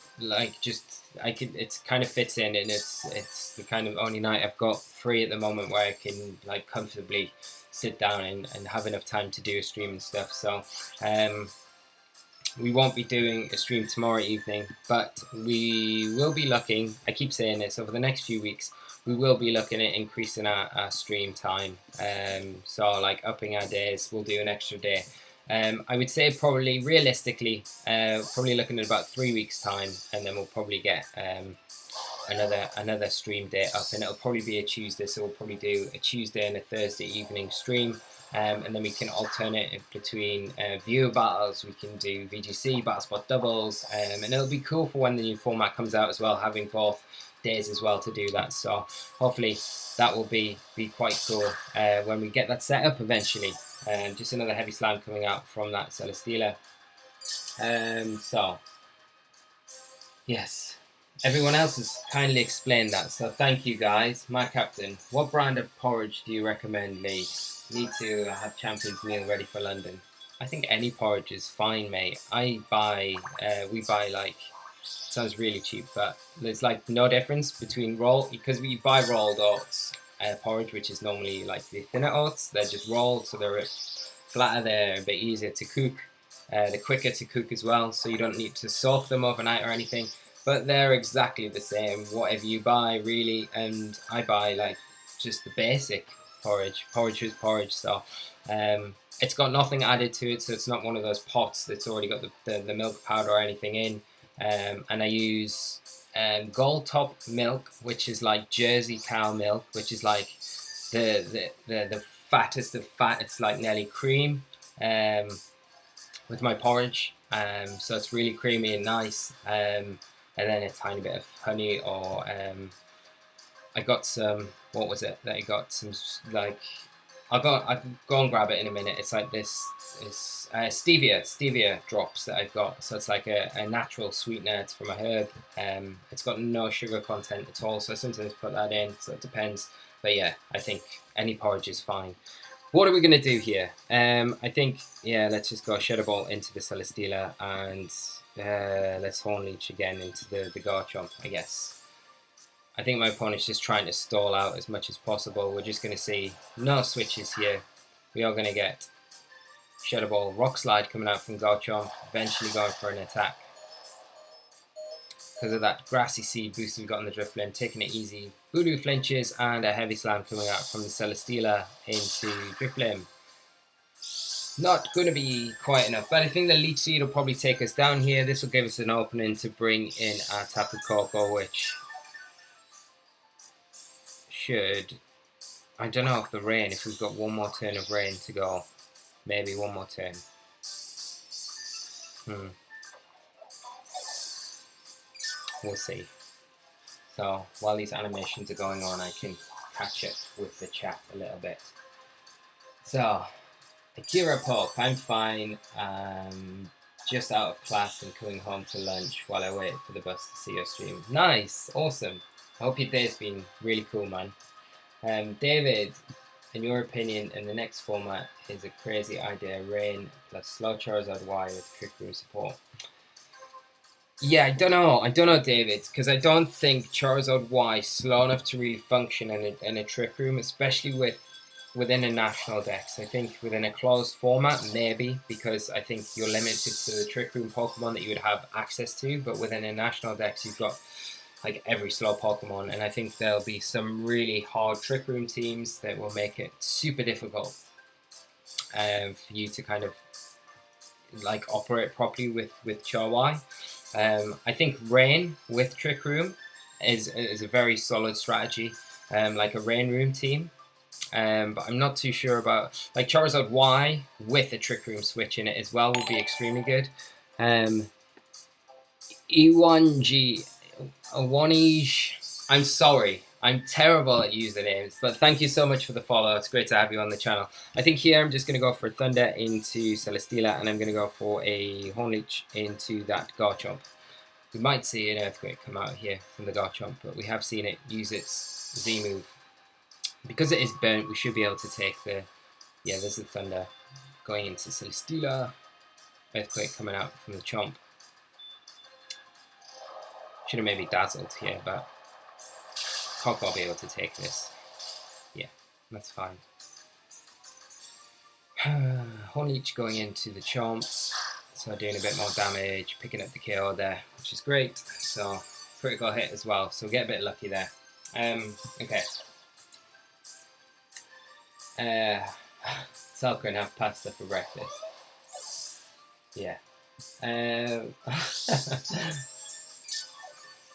kind of fits in, and it's the kind of only night I've got free at the moment where I can like comfortably sit down and have enough time to do a stream and stuff. So we won't be doing a stream tomorrow evening, but we will be looking, I keep saying this, over the next few weeks we will be looking at increasing our stream time. So like upping our days, we'll do an extra day. I would say probably realistically probably looking at about 3 weeks time, and then we'll probably get another stream day up, and it'll probably be a Tuesday, so we'll probably do a Tuesday and a Thursday evening stream, and then we can alternate it between viewer battles. We can do VGC Battle Spot Doubles, and it'll be cool for when the new format comes out as well, having both days as well to do that. So hopefully that will be quite cool when we get that set up eventually. Just another heavy slam coming out from that Celesteela. So yes, everyone else has kindly explained that, so thank you guys. My captain, what brand of porridge do you recommend, Lee? Need to have Champions meal ready for London. I think any porridge is fine, mate. We buy like, sounds really cheap, but there's like no difference between because we buy rolled oats porridge, which is normally like the thinner oats. They're just rolled, so they're a bit flatter, they're a bit easier to cook. They're quicker to cook as well, so you don't need to soak them overnight or anything. But they're exactly the same, whatever you buy, really. And I buy like just the basic porridge. Porridge is porridge, so it's got nothing added to it, so it's not one of those pots that's already got the milk powder or anything in. And I use gold top milk, which is like Jersey cow milk, which is like the fattest of fat. It's like nearly cream. With my porridge, so it's really creamy and nice, and then a tiny bit of honey, or I got some, what was it that I got, some like, I'll go and grab it in a minute. It's like this is stevia drops that I've got, so it's like a natural sweetener. It's from a herb. It's got no sugar content at all, so I sometimes put that in, so it depends. But yeah, I think any porridge is fine. What are we going to do here? I think, yeah, let's just go Shadow Ball into the Celesteela, and let's Horn Leech again into the Garchomp, I guess. I think my opponent's just trying to stall out as much as possible. We're just going to see no switches here. We are going to get Shadow Ball, Rock Slide coming out from Garchomp, eventually going for an attack. Because of that Grassy Seed boost we've got on the Drifblim, taking it easy. Voodoo flinches, and a heavy slam coming out from the Celesteela into Drifblim. Not going to be quite enough, but I think the Leech Seed will probably take us down here. This will give us an opening to bring in our Tapu Koko, which should, I don't know if the rain, if we've got one more turn of rain to go. Maybe one more turn. We'll see. So while these animations are going on, I can catch up with the chat a little bit. So, Akira Poke, I'm fine. Just out of class and coming home to lunch while I wait for the bus to see your stream. Nice, awesome. I hope your day's been really cool, man. David, in your opinion, in the next format is a crazy idea. Rain plus slow Charizard Y with Trick Room support. Yeah, I don't know, David, because I don't think Charizard Y is slow enough to really function in a Trick Room, especially within a National Dex. I think within a closed format, maybe, because I think you're limited to the Trick Room Pokemon that you would have access to, but within a National Dex, you've got like every slow Pokemon, and I think there'll be some really hard Trick Room teams that will make it super difficult for you to kind of like operate properly with Char Y. I think Rain with Trick Room is a very solid strategy, like a Rain Room team. But I'm not too sure about, like, Charizard Y with a Trick Room switch in it as well will be extremely good. E1G, I'm sorry, I'm terrible at usernames, but thank you so much for the follow. It's great to have you on the channel. I think here I'm just going to go for Thunder into Celesteela, and I'm going to go for a Horn Leech into that Garchomp. We might see an Earthquake come out here from the Garchomp, but we have seen it use its Z move. Because it is burnt, we should be able to take the... Yeah, there's the Thunder going into Celesteela. Earthquake coming out from the Chomp. Should have maybe Dazzled here, but Coco will be able to take this. Yeah, that's fine. Horn Leech going into the Chomp. So doing a bit more damage, picking up the KO there, which is great. So critical hit as well, so we'll get a bit lucky there. Okay. Salka and have pasta for breakfast. Yeah.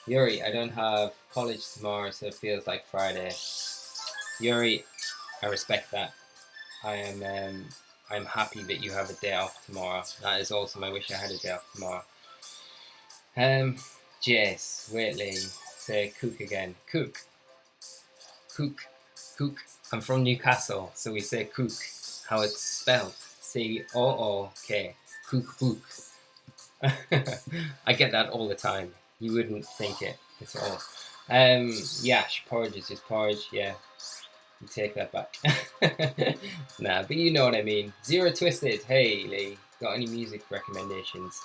Yuri, I don't have college tomorrow, so it feels like Friday. Yuri, I respect that. I'm happy that you have a day off tomorrow. That is awesome. I wish I had a day off tomorrow. Jace, Waitley, say cook again. Cook. Cook. Cook. I'm from Newcastle, so we say cook. How it's spelled. C-O-O-K. Cook book. I get that all the time. You wouldn't think it at all. Yash, porridge is just porridge, yeah. You take that back. Nah, but you know what I mean. Zero Twisted, hey Lee, got any music recommendations?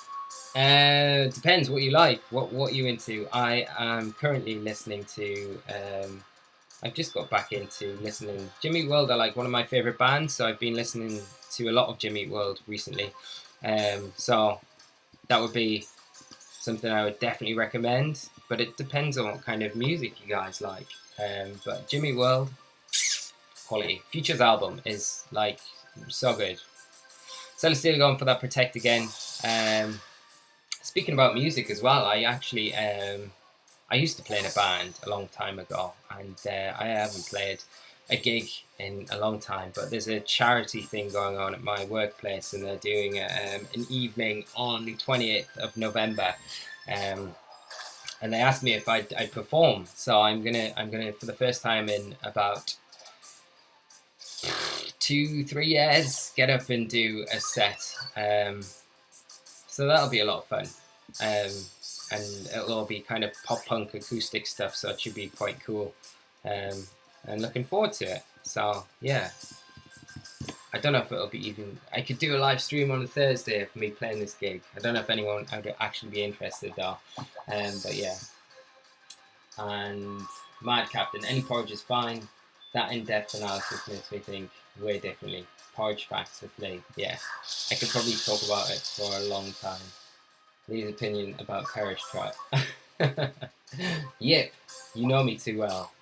Depends what you like, what you into. I am currently listening to, I've just got back into listening. Jimmy Eat World are like one of my favourite bands, so I've been listening to a lot of Jimmy Eat World recently. So that would be something I would definitely recommend, but it depends on what kind of music you guys like. But Jimmy Eat World, quality. Future's album is like so good. Celestial going for that Protect again. Speaking about music as well, I actually I used to play in a band a long time ago, and I haven't played a gig in a long time, but there's a charity thing going on at my workplace, and they're doing an evening on the 28th of November, and they asked me if I'd perform. So I'm gonna for the first time in about 2-3 years get up and do a set. So that'll be a lot of fun. And it'll all be kind of pop punk acoustic stuff, so it should be quite cool. And looking forward to it. So yeah, I don't know if it'll be even. I could do a live stream on a Thursday of me playing this gig. I don't know if anyone would actually be interested though. But yeah. And Mad Captain, any porridge is fine. That in-depth analysis makes me think way differently. Porridge facts with Lee. Yeah, I could probably talk about it for a long time. Lee's opinion about Parish Trap. Yep, you know me too well.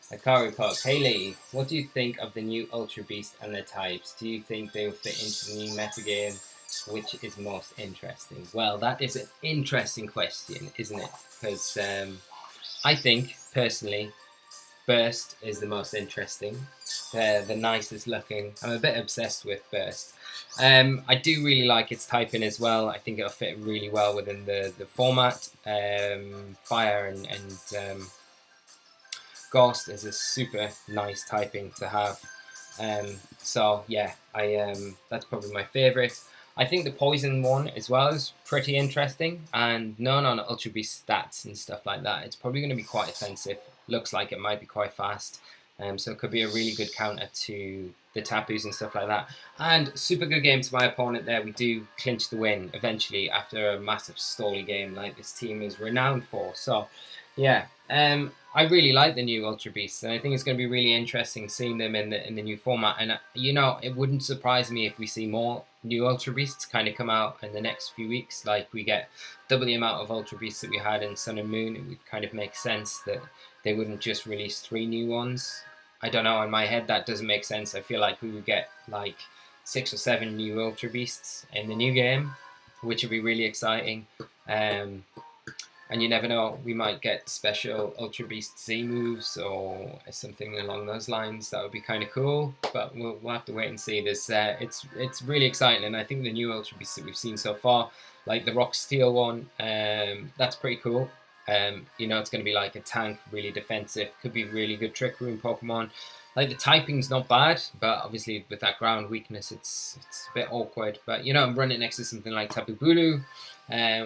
Akari Puck. Hey Lee, what do you think of the new Ultra Beast and their types? Do you think they will fit into the new metagame? Which is most interesting? Well, that is an interesting question, isn't it? Because I think, personally, Burst is the most interesting. They're the nicest looking. I'm a bit obsessed with Burst. I do really like its typing as well. I think it'll fit really well within the format. Fire and Ghost is a super nice typing to have. So yeah, that's probably my favourite. I think the Poison one as well is pretty interesting, and none on Ultra Beast stats and stuff like that. It's probably going to be quite offensive. Looks like it might be quite fast, so it could be a really good counter to the Tapus and stuff like that. And super good game to my opponent there. We do clinch the win eventually after a massive stally game like this team is renowned for. So yeah, I really like the new Ultra Beasts, and I think it's going to be really interesting seeing them in the new format. And you know, it wouldn't surprise me if we see more new Ultra Beasts kind of come out in the next few weeks. Like we get double the amount of Ultra Beasts that we had in Sun and Moon. It would kind of make sense that they wouldn't just release 3 new ones. I don't know, in my head that doesn't make sense. I feel like we would get like 6 or 7 new Ultra Beasts in the new game, which would be really exciting. And you never know, we might get special Ultra Beast Z moves or something along those lines. That would be kind of cool, but we'll have to wait and see. It's really exciting, and I think the new Ultra Beasts that we've seen so far, like the Rock Steel one, that's pretty cool. You know, it's going to be like a tank, really defensive. Could be really good Trick Room Pokemon. Like the typing's not bad, but obviously with that ground weakness, it's a bit awkward. But you know, I'm running next to something like Tapu Bulu,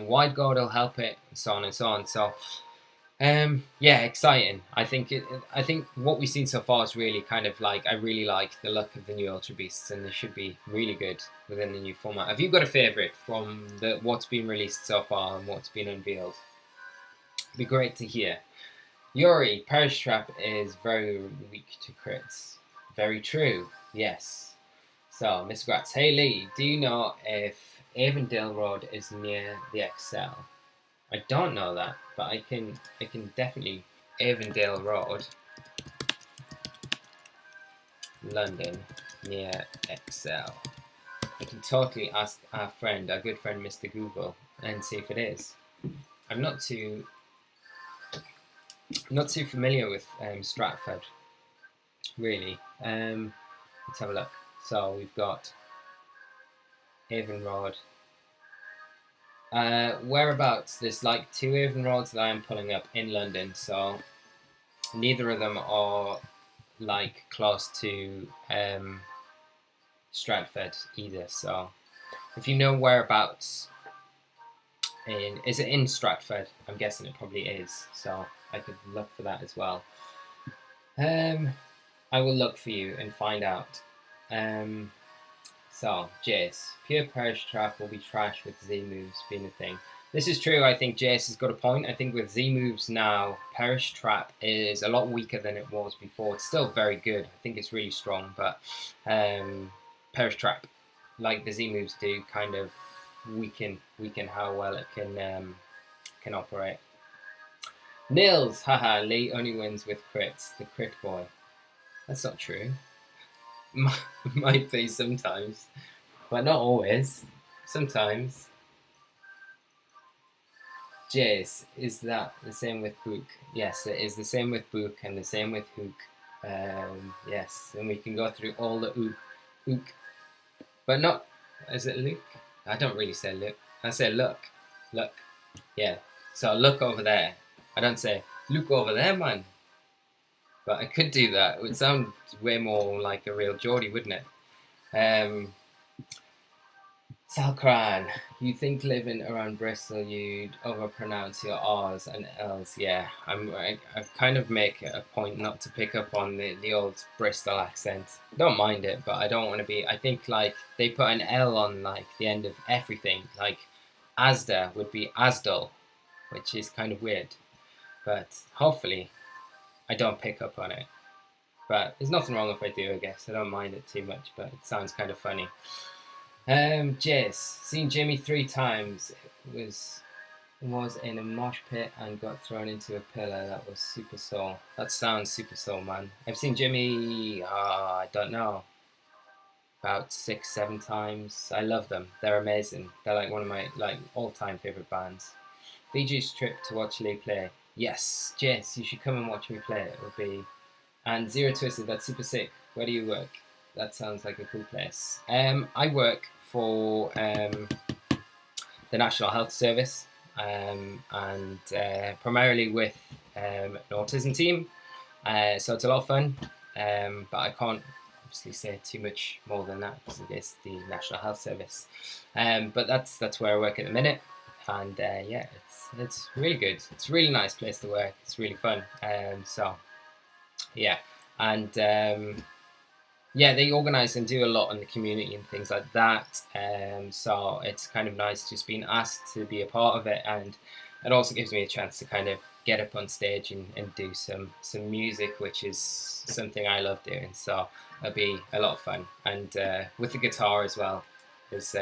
Wide Guard will help it, and so on and so on. So, yeah, exciting. I think what we've seen so far is really kind of like, I really like the look of the new Ultra Beasts, and they should be really good within the new format. Have you got a favourite from what's been released so far and what's been unveiled? It'd be great to hear. Yuri, Parish Trap is very weak to crits. Very true, yes. So, Mr. Gratz, hey Lee, do you know if Avondale Road is near the XL? I don't know that, but I can definitely Avondale Road, London, near XL. I can totally ask our good friend Mr. Google, and see if it is. I'm not too familiar with Stratford, really. Let's have a look. So we've got Avon Road. Whereabouts? There's like 2 Avon roads that I'm pulling up in London, so neither of them are like close to Stratford either. So if you know whereabouts is it in Stratford? I'm guessing it probably is, so I could look for that as well. I will look for you and find out. So, Jace, pure Parish Trap will be trash with Z moves being a thing. This is true. I think Jace has got a point. I think with Z moves now, Parish Trap is a lot weaker than it was before. It's still very good. I think it's really strong, but Parish Trap, like the Z moves do, kind of weaken how well it can operate. Nils, haha, Lee only wins with crits. The crit boy. That's not true. Might be sometimes, but not always. Sometimes. Jace, is that the same with Book? Yes, it is the same with Book and the same with Hook. Yes, and we can go through all the Ook. But not, is it Luke? I don't really say Luke. I say look. Yeah, so look over there. I don't say, look over there, man. But I could do that. It would sound way more like a real Geordie, wouldn't it? Salcran, you think living around Bristol you'd overpronounce your R's and L's? Yeah, I kind of make it a point not to pick up on the old Bristol accent. I don't mind it, but I don't want to be. I think like they put an L on like the end of everything. Like Asda would be Asdal, which is kind of weird. But hopefully I don't pick up on it. But there's nothing wrong if I do, I guess. I don't mind it too much, but it sounds kind of funny. Jace, seen Jimmy 3 times. It was in a mosh pit and got thrown into a pillar. That was Super Soul. That sounds Super Soul, man. I've seen Jimmy, I don't know, about 6-7 times. I love them. They're amazing. They're like one of my all-time favorite bands. VG's trip to watch Lee play. Yes, Jace, you should come and watch me play. It would be. And Zero Twisted. That's super sick. Where do you work? That sounds like a cool place. I work for the National Health Service and primarily with an autism team. So it's a lot of fun, but I can't obviously say too much more than that because it is the National Health Service. But that's where I work at the minute, and yeah, it's really good. It's a really nice place to work. It's really fun. So yeah, and yeah, they organise and do a lot in the community and things like that. So it's kind of nice just being asked to be a part of it, and it also gives me a chance to kind of get up on stage and do some music, which is something I love doing. So it'll be a lot of fun, and with the guitar as well is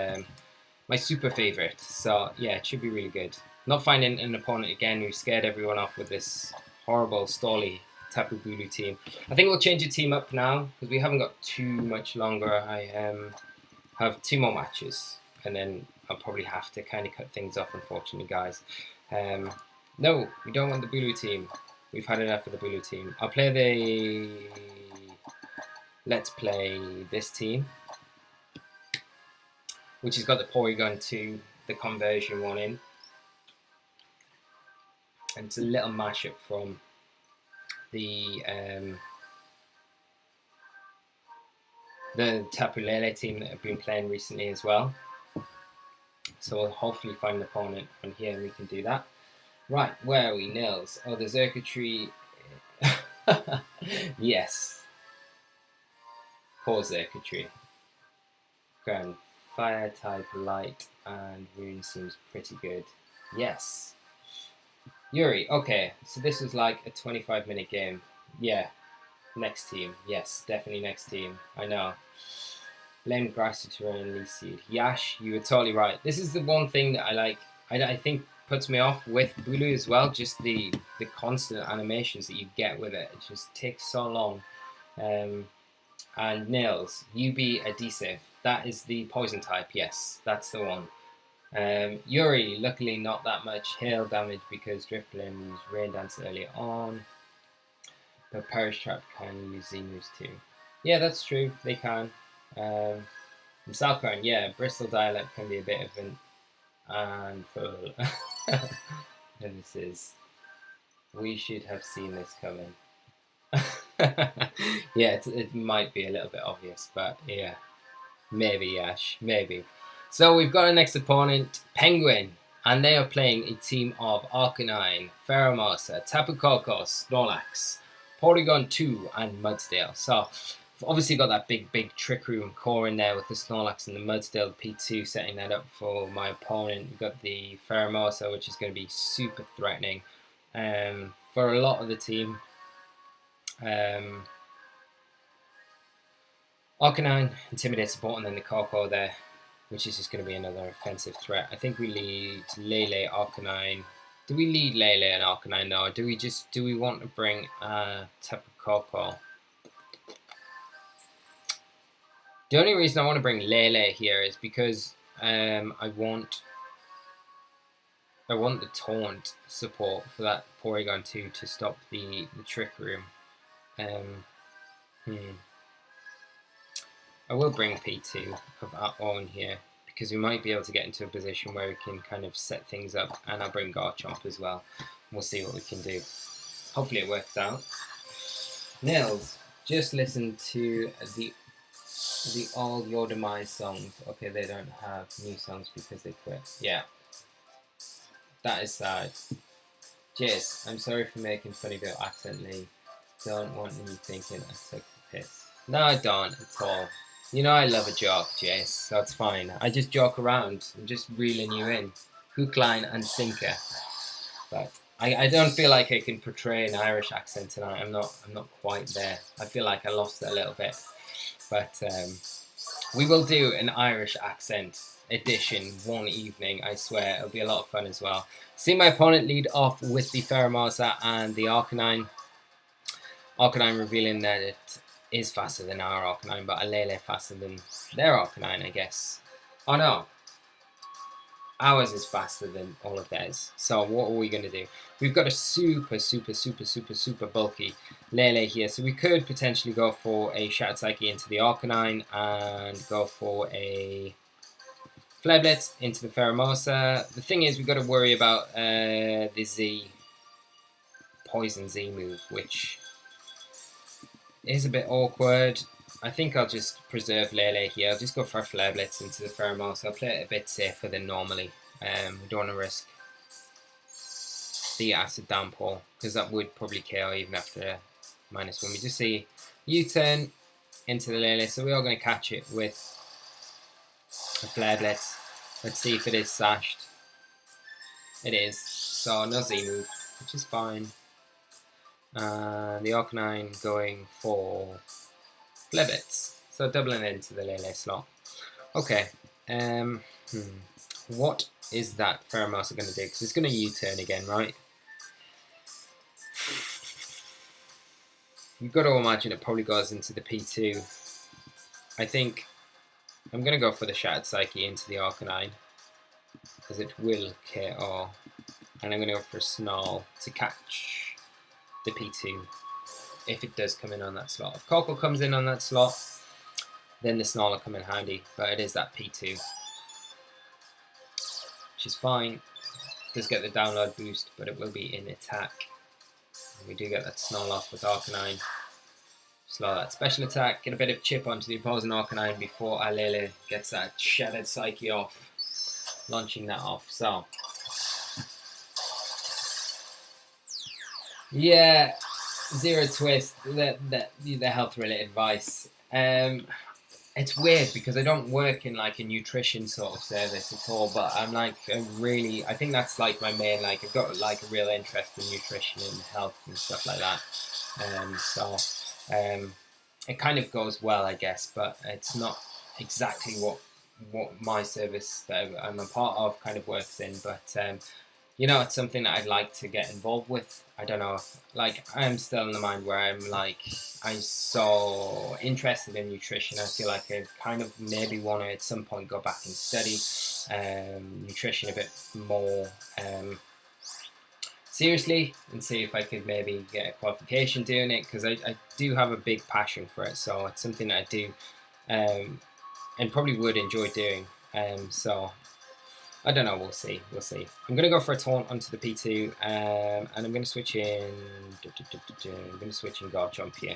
my super favourite. So yeah, it should be really good. Not finding an opponent again. We've scared everyone off with this horrible Stolly Tapu Bulu team. I think we'll change the team up now because we haven't got too much longer. I have 2 more matches and then I'll probably have to kind of cut things off, unfortunately, guys. No, we don't want the Bulu team. We've had enough of the Bulu team. I'll play let's play this team, which has got the Porygon 2, the conversion one in. And it's a little mashup from the Tapu Lele team that I've been playing recently as well. So we'll hopefully find an opponent on here and we can do that. Right, where are we, Nils? Oh, the Xurkitree. Yes. Poor Xurkitree. Ground, fire type, light, and rune seems pretty good. Yes. Yuri, okay, so this was like a 25-minute game. Yeah, next team. Yes, definitely next team. I know. Lame grassy terrain, leaf seed. Yash, you were totally right. This is the one thing that I like. I think puts me off with Bulu as well. Just the constant animations that you get with it. It just takes so long. And Nils, UB adhesive. That is the poison type. Yes, that's the one. Yuri, luckily not that much hail damage because Drifblim used Rain Dance earlier on. But Parish Trap can use Z-moves too. Yeah, that's true, they can. Salkarn, yeah, Bristol dialect can be a bit of an and full. This is. We should have seen this coming. Yeah, it might be a little bit obvious, but yeah, maybe, Ash, maybe. So we've got our next opponent, Penguin, and they are playing a team of Arcanine, Ferromosa, Tapu Koko, Snorlax, Porygon 2, and Mudsdale. So we've obviously got that big Trick Room core in there with the Snorlax and the Mudsdale P2, setting that up for my opponent. We've got the Ferromosa, which is going to be super threatening for a lot of the team. Arcanine, Intimidate Support, and then the Koko there, which is just going to be another offensive threat. I think we lead Lele, Arcanine. Do we lead Lele and Arcanine now? Or do we want to bring Tapu Koko? The only reason I want to bring Lele here is because I want the taunt support for that Porygon 2 to stop the Trick Room. I will bring P2 of our own here, because we might be able to get into a position where we can kind of set things up, and I'll bring Garchomp as well. We'll see what we can do. Hopefully it works out. Nils, just listen to the All Your Demise songs. Okay, they don't have new songs because they quit. Yeah. That is sad. Jace, I'm sorry for making fun of you accidentally. Don't want you thinking I took the piss. No, I don't at all. You know I love a joke, Jace. That's fine. I just joke around. I'm just reeling you in. Hook, line, and sinker. But I don't feel like I can portray an Irish accent tonight. I'm not quite there. I feel like I lost it a little bit. But we will do an Irish accent edition one evening, I swear. It'll be a lot of fun as well. See my opponent lead off with the Ferromosa and the Arcanine. Arcanine revealing that it is faster than our Arcanine, but a Lele faster than their Arcanine, I guess. Oh no. Ours is faster than all of theirs. So what are we going to do? We've got a super bulky Lele here. So we could potentially go for a Shattered Psyche into the Arcanine and go for a Flare Blitz into the Ferromosa. The thing is, we've got to worry about the Z, Poison Z move, which is a bit awkward. I think I'll just preserve Lele here. I'll just go for a Flare Blitz into the Ferromosa. I'll play it a bit safer than normally. We don't want to risk the Acid Downpour, because that would probably KO even after -1. We just see U-turn into the Lele, so we are going to catch it with a Flare Blitz. Let's see if it is sashed. It is. So no Z move, which is fine. The Arcanine going for Flare Blitz. So doubling into the Lele slot. Okay. What is that Ferromosa going to do? Because it's going to U-turn again, right? You've got to imagine it probably goes into the P2. I think I'm going to go for the Shattered Psyche into the Arcanine, because it will KO. And I'm going to go for a Snarl to catch the P2 if it does come in on that slot. If Koko comes in on that slot, then the Snarl will come in handy, but it is that P2, which is fine. Does get the download boost, but it will be in attack. And we do get that Snarl off with Arcanine. Slow that special attack, get a bit of chip onto the opposing Arcanine before Alele gets that Shattered Psyche off, launching that off. So yeah, Zero Twist, the health related advice. It's weird because I don't work in like a nutrition sort of service at all, but I'm like I think that's like my main, like I've got like a real interest in nutrition and health and stuff like that. It kind of goes well, I guess, but it's not exactly what my service that I'm a part of kind of works in. But you know, it's something that I'd like to get involved with. I don't know if, like, I'm still in the mind where I'm so interested in nutrition. I feel like I kind of maybe want to at some point go back and study nutrition a bit more seriously and see if I could maybe get a qualification doing it, because I do have a big passion for it. So it's something that I do and probably would enjoy doing. So I don't know. We'll see. We'll see. I'm going to go for a taunt onto the P2, and I'm going to switch in. I'm going to switch in Garchomp here.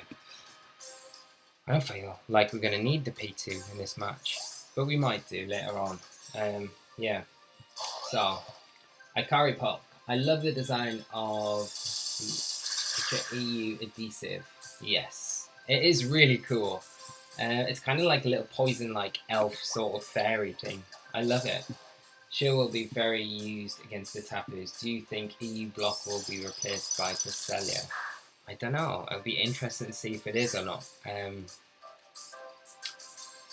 I don't feel like we're going to need the P2 in this match, but we might do later on. Yeah. So, Ikari Pulp. I love the design of the EU adhesive. Yes, it is really cool. It's kind of like a little poison-like elf sort of fairy thing. I love it. Sure will be very used against the Tapus. Do you think EU Block will be replaced by Cresselia? I don't know. It'll be interesting to see if it is or not.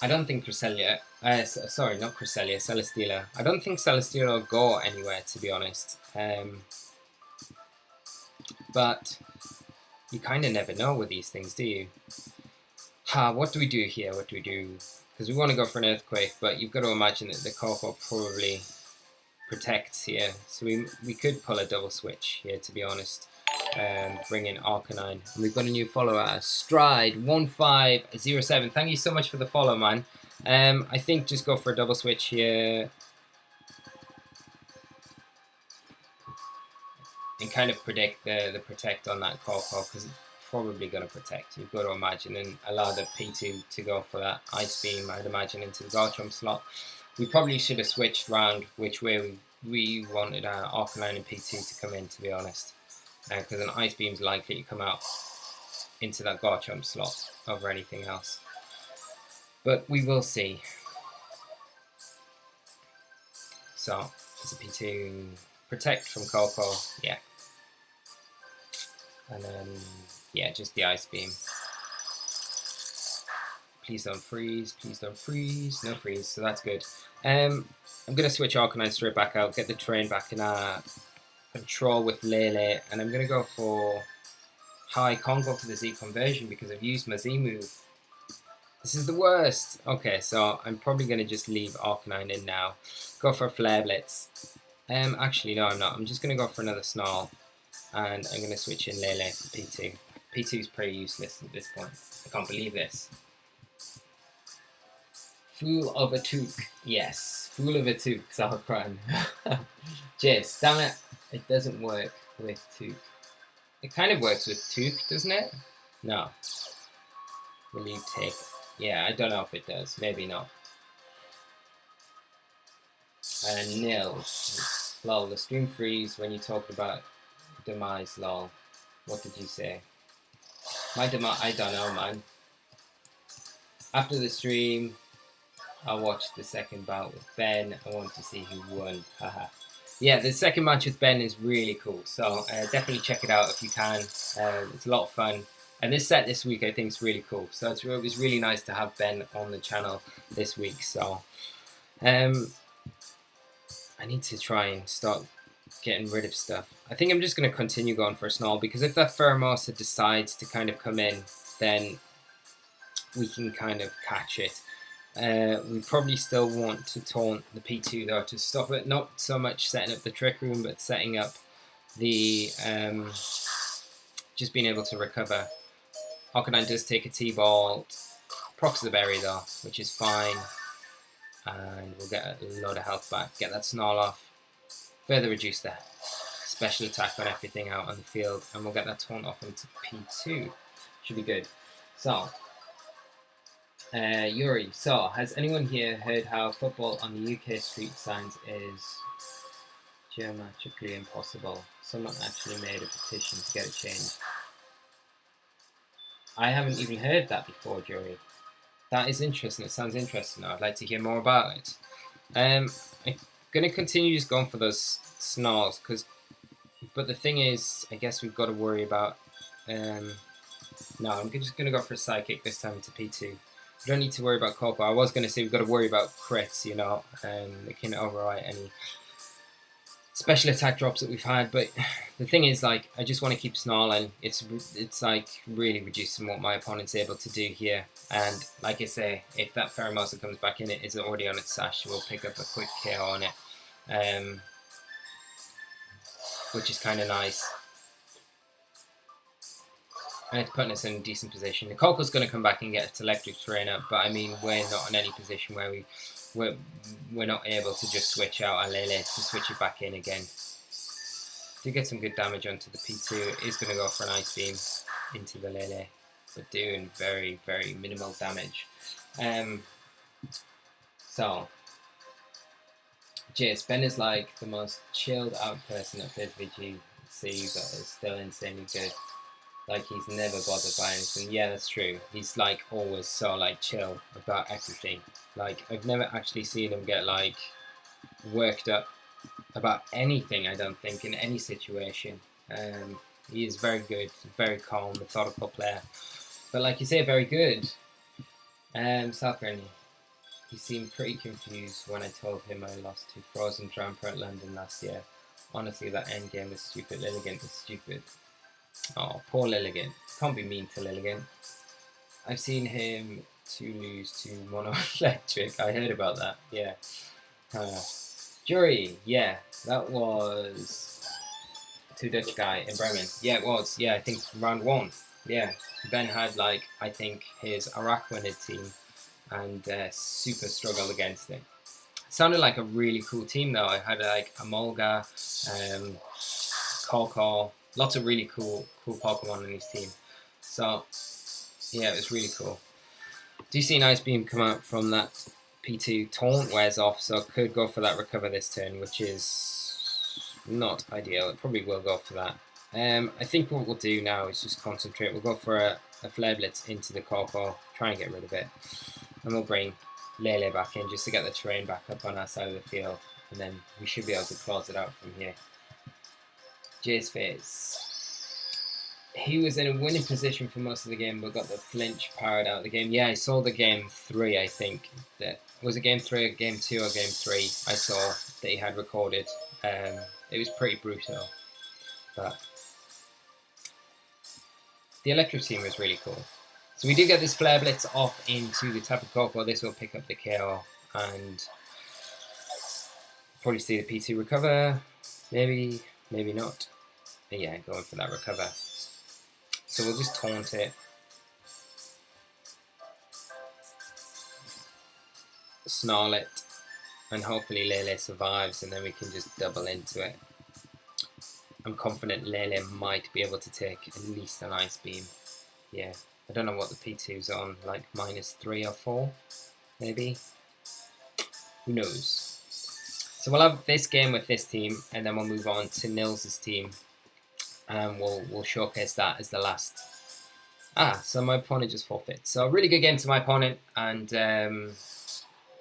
I don't think Cresselia... sorry, not Cresselia, Celesteela. I don't think Celesteela will go anywhere, to be honest. But you kind of never know with these things, do you? What do we do here? What do we do? Because we want to go for an Earthquake, but you've got to imagine that the Corpo probably protects here. So we could pull a double switch here, to be honest. Bring in Arcanine. And we've got a new follower, Stride1507. Thank you so much for the follow, man. I think just go for a double switch here. And kind of predict the protect on that Corpo, because it's probably going to protect. You've got to imagine and allow the P2 to go for that Ice Beam, I'd imagine, into the Garchomp slot. We probably should have switched round which way we wanted our Arcanine and P2 to come in, to be honest. Because an Ice Beam's likely to come out into that Garchomp slot over anything else. But we will see. So, there's a P2 protect from Coco, yeah. And then, yeah, just the Ice Beam. Please don't freeze, please don't freeze. No freeze, so that's good. I'm going to switch Arcanine straight back out, get the train back in our control with Lele, and I'm going to go for... I can't go for the Z conversion because I've used my Z move. This is the worst. Okay, so I'm probably going to just leave Arcanine in now. Go for a Flare Blitz. Actually, no, I'm not. I'm just going to go for another Snarl. And I'm going to switch in Lele for P2. P2 is pretty useless at this point. I can't believe this. Fool of a Took. Yes, Fool of a Took. Sauerkraut. Cheers. Damn it. It doesn't work with Took. It kind of works with Took, doesn't it? No. Will you take... Yeah, I don't know if it does. Maybe not. And Nils. Lol, the stream freeze when you talked about demise, lol. What did you say? My demise, I don't know, man. After the stream, I'll watch the second bout with Ben. I want to see who won. Haha. Yeah, the second match with Ben is really cool. So definitely check it out if you can. It's a lot of fun. And this set this week I think is really cool. So it was really nice to have Ben on the channel this week. So I need to try and start getting rid of stuff. I think I'm just going to continue going for a Snarl, because if that Pheromosa decides to kind of come in, then we can kind of catch it. We probably still want to taunt the P2 though to stop it. Not so much setting up the Trick Room, but setting up the just being able to recover. Arcanine does take a T-Ball, procs the Berry though, which is fine, and we'll get a load of health back. Get that Snarl off, further reduce the special attack on everything out on the field, and we'll get that taunt off into P2. Should be good. So. Yuri, so has anyone here heard how football on the UK street signs is geometrically impossible? Someone actually made a petition to get it changed. I haven't even heard that before, Yuri. That is interesting. It sounds interesting. I'd like to hear more about it. I'm going to continue just going for those Snarls, but the thing is, I guess we've got to worry about... no, I'm just going to go for a Psychic this time to P2. We don't need to worry about Corpo. I was going to say we've got to worry about crits, you know, they can overwrite any special attack drops that we've had. But the thing is, like, I just want to keep snarling. It's like really reducing what my opponent's able to do here. And like I say, if that Pheromosa comes back in, it is already on its sash. We'll pick up a quick KO on it, which is kind of nice. And it's putting us in a decent position. The Coco's going to come back and get its electric terrain up, but I mean, we're not in any position where we we're not able to just switch out our Lele to switch it back in again. Do get some good damage onto the P2. It is going to go for an Ice Beam into the Lele, but doing very, very minimal damage. So, Jace, Ben is like the most chilled out person that plays VGC, but is still insanely good. Like, he's never bothered by anything. Yeah, that's true. He's like always so like chill about everything. Like, I've never actually seen him get like worked up about anything, I don't think, in any situation. He is very good, very calm, methodical player. But like you say, very good. Salkern, he seemed pretty confused when I told him I lost to Frozen Tramper at London last year. Honestly, that endgame was stupid. Lilligant was stupid. Oh, poor Lilligant. Can't be mean to Lilligant. I've seen him to lose to Mono Electric. I heard about that, yeah. Jury, yeah, that was to Dutch guy in Bremen. Yeah, it was. Yeah, I think round 1. Yeah, Ben had like, I think his Araquanid team and super struggled against it. Sounded like a really cool team though. I had like Amolga, Kolkor, lots of really cool Pokemon in his team. So yeah, it was really cool. Do you see an Ice Beam come out from that P2? Taunt wears off, so could go for that recover this turn, which is not ideal. It probably will go for that. I think what we'll do now is just concentrate. We'll go for a Flare Blitz into the Kolkor, try and get rid of it. And we'll bring Lele back in just to get the terrain back up on our side of the field. And then we should be able to close it out from here. Jace Face. He was in a winning position for most of the game, but got the flinch powered out of the game. Yeah, I saw the game 3, I think. That was it game 3 or game 2 or game 3 I saw that he had recorded. It was pretty brutal. But the Electric team was really cool. So we do get this Flare Blitz off into the Tapu Koko. This will pick up the KO and probably see the P2 recover. Maybe, maybe not. But yeah, going for that recover. So we'll just taunt it. Snarl it. And hopefully Lele survives and then we can just double into it. I'm confident Lele might be able to take at least an Ice Beam. Yeah, I don't know what the P2's on, like -3 or 4, maybe? Who knows? So we'll have this game with this team, and then we'll move on to Nils' team, and we'll showcase that as the last. So my opponent just forfeit. So a really good game to my opponent, and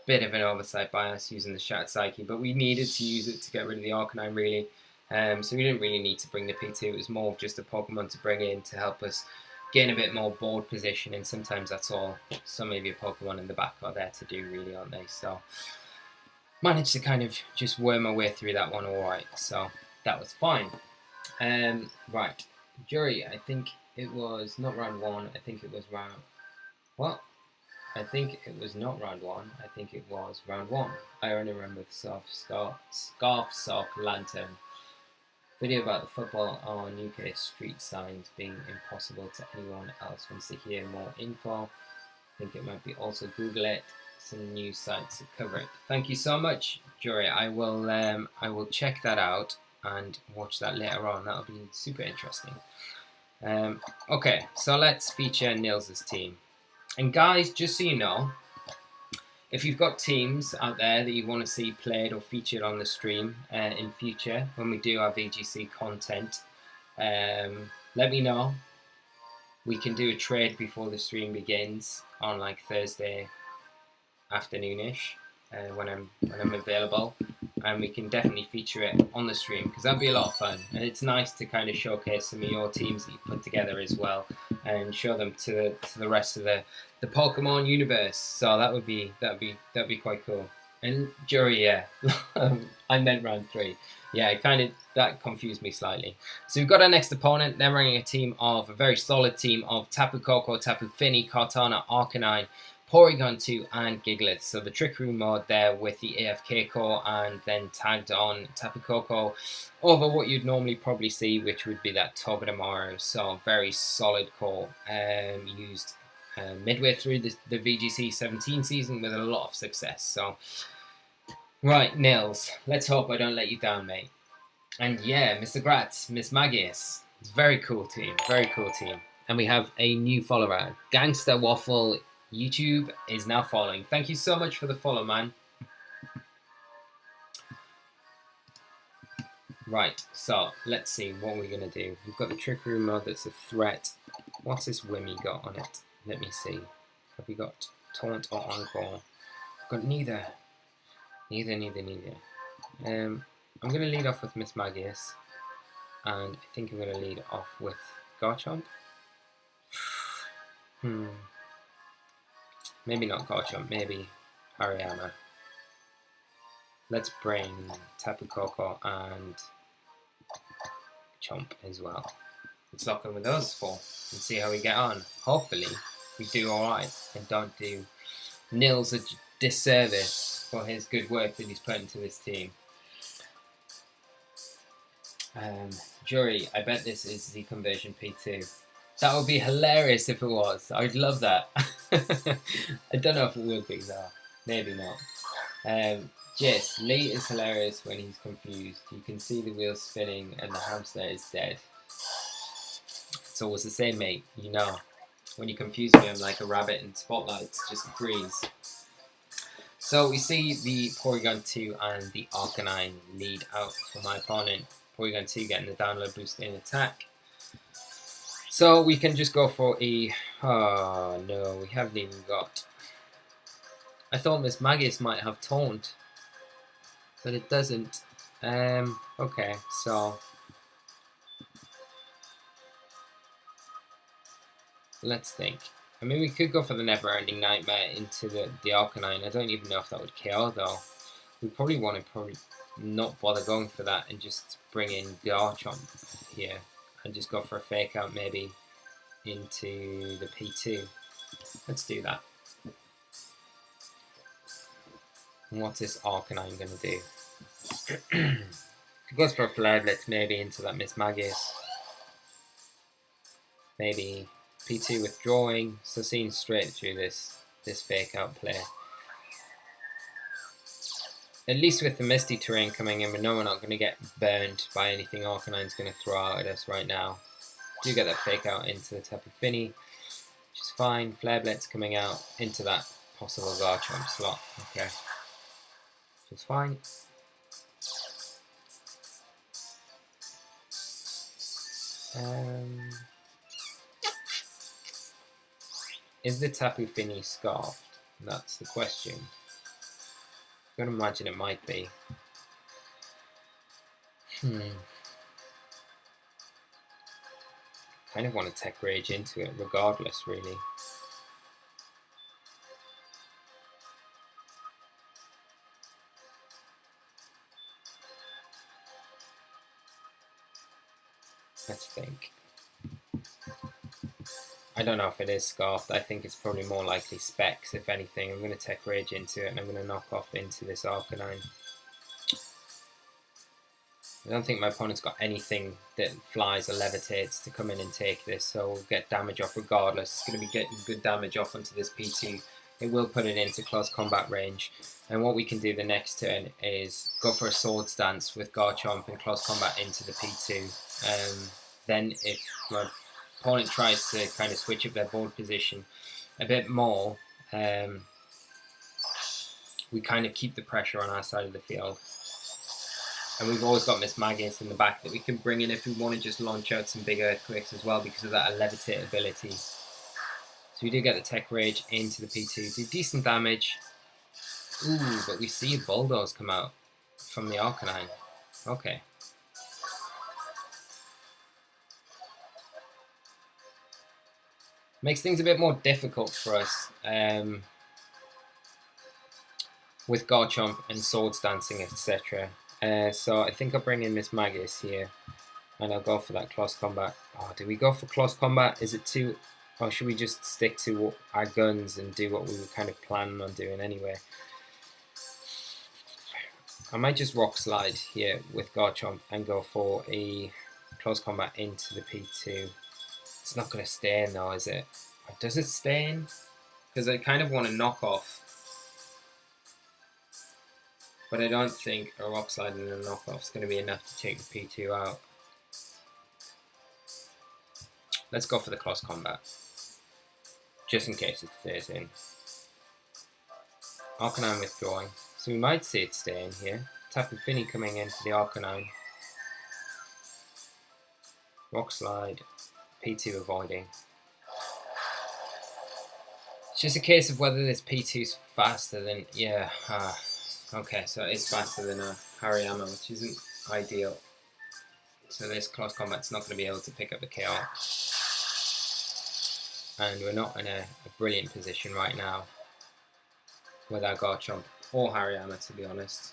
bit of an oversight by us using the Shattered Psyche, but we needed to use it to get rid of the Arcanine, really. So we didn't really need to bring the P2. It was more of just a Pokemon to bring in to help us gain a bit more board position, and sometimes that's all. So maybe a Pokemon in the back are there to do, really, aren't they? So managed to kind of just worm my way through that one all right. So that was fine. Right, Jury, I think it was not round 1. I think it was round... What? I think it was not round 1. I think it was round 1. I only remember the Scarf Sock Lantern. Video about the football on UK street signs being impossible to anyone else wants to hear more info. I think it might be also Google it. Some news sites to cover it. Thank you so much, Jury. I will check that out and watch that later on. That'll be super interesting. Okay, so let's feature Nils' team. And guys, just so you know, if you've got teams out there that you want to see played or featured on the stream in future, when we do our VGC content, let me know. We can do a trade before the stream begins on like Thursday afternoonish when I'm available, and we can definitely feature it on the stream because that'd be a lot of fun. And it's nice to kind of showcase some of your teams that you've put together as well and show them to the rest of the Pokemon universe. So that'd be quite cool. And Jury, yeah, I meant round 3. Yeah, that confused me slightly. So we've got our next opponent. They're running a very solid team of Tapu Koko, Tapu Fini, Kartana, Arcanine, Porygon 2 and Gigalith. So the Trick Room mode there with the AFK core, and then tagged on Tapu Koko over what you'd normally probably see, which would be that Togedemaru. So very solid core, used midway through the VGC 17 season with a lot of success. So, right, Nils, let's hope I don't let you down, mate. And yeah, Mr. Gratz, Miss Magius. It's a very cool team, very cool team. And we have a new follower, Gangster Waffle YouTube is now following. Thank you so much for the follow, man. Right, so let's see what we're going to do. We've got the Trick Room mode that's a threat. What's this Wimmy got on it? Let me see. Have we got Taunt or Encore? Got neither. Neither. I'm going to lead off with Miss Magius. And I think I'm going to lead off with Garchomp. Maybe not Garchomp, maybe Hariyama. Let's bring Tapu Koko and Chomp as well. Let's lock in with those four and see how we get on. Hopefully we do alright and don't do Nils a disservice for his good work that he's put into this team. Jury, I bet this is the conversion P2. That would be hilarious if it was. I'd love that. I don't know if it would be though. Maybe not. Jess, Lee is hilarious when he's confused. You can see the wheels spinning and the hamster is dead. It's always the same, mate. You know. When you confuse me, I'm like a rabbit in spotlights. Just freeze. So we see the Porygon 2 and the Arcanine lead out for my opponent. Porygon 2 getting the download boost in attack. So we can just go for a... Oh no, we haven't even got... I thought Miss Magius might have Taunt, but it doesn't. Okay, so... Let's think. I mean, we could go for the Never-Ending Nightmare into the Arcanine. I don't even know if that would kill, though. We probably want to not bother going for that and just bring in Garchomp here. And just go for a Fake Out, maybe, into the P2. Let's do that. And what's this Arcanine going to do? It goes for a Flare Blitz, maybe into that Miss Magius. Maybe P2 withdrawing, so seeing straight through this Fake Out play. At least with the Misty Terrain coming in, we know we're not going to get burned by anything Arcanine's going to throw out at us right now. Do get that Fake Out into the Tapu Fini, which is fine. Flare Blitz coming out into that possible Garchomp slot. Okay. Which is fine. Is the Tapu Fini scarfed? That's the question. I'm going to imagine it might be. Kind of want to Tech Rage into it regardless, really. Let's think. I don't know if it is scarfed. I think it's probably more likely specs, if anything. I'm going to Tech Rage into it and I'm going to knock off into this Arcanine. I don't think my opponent's got anything that flies or levitates to come in and take this, so we'll get damage off regardless. It's going to be getting good damage off onto this P2. It will put it into close combat range. And what we can do the next turn is go for a Swords Dance with Garchomp in close combat into the P2. Then if my opponent tries to kind of switch up their board position a bit more, we kind of keep the pressure on our side of the field. And we've always got Miss Magius in the back that we can bring in if we want to just launch out some big Earthquakes as well because of that Levitate ability. So we do get the Tech Rage into the P2, do decent damage. Ooh, but we see a Bulldoze come out from the Arcanine. Okay. Makes things a bit more difficult for us with Garchomp and Swords Dancing, etc. So I think I'll bring in Miss Magius here and I'll go for that close combat. Oh, do we go for close combat? Is it too... Or should we just stick to our guns and do what we were kind of planning on doing anyway? I might just Rock Slide here with Garchomp and go for a close combat into the P2. It's not going to stay in though, is it? Does it stay in? Because I kind of want to knock off. But I don't think a rock slide and a knockoff is going to be enough to take the P2 out. Let's go for the close combat. Just in case it stays in. Arcanine withdrawing. So we might see it stay in here. Tapu Fini coming in for the Arcanine. Rock slide. P2 avoiding. It's just a case of whether this P2 is faster than... Yeah. Okay, so it's faster than a Hariyama, which isn't ideal. So this close combat's not going to be able to pick up the KO. And we're not in a brilliant position right now with our Garchomp or Hariyama, to be honest.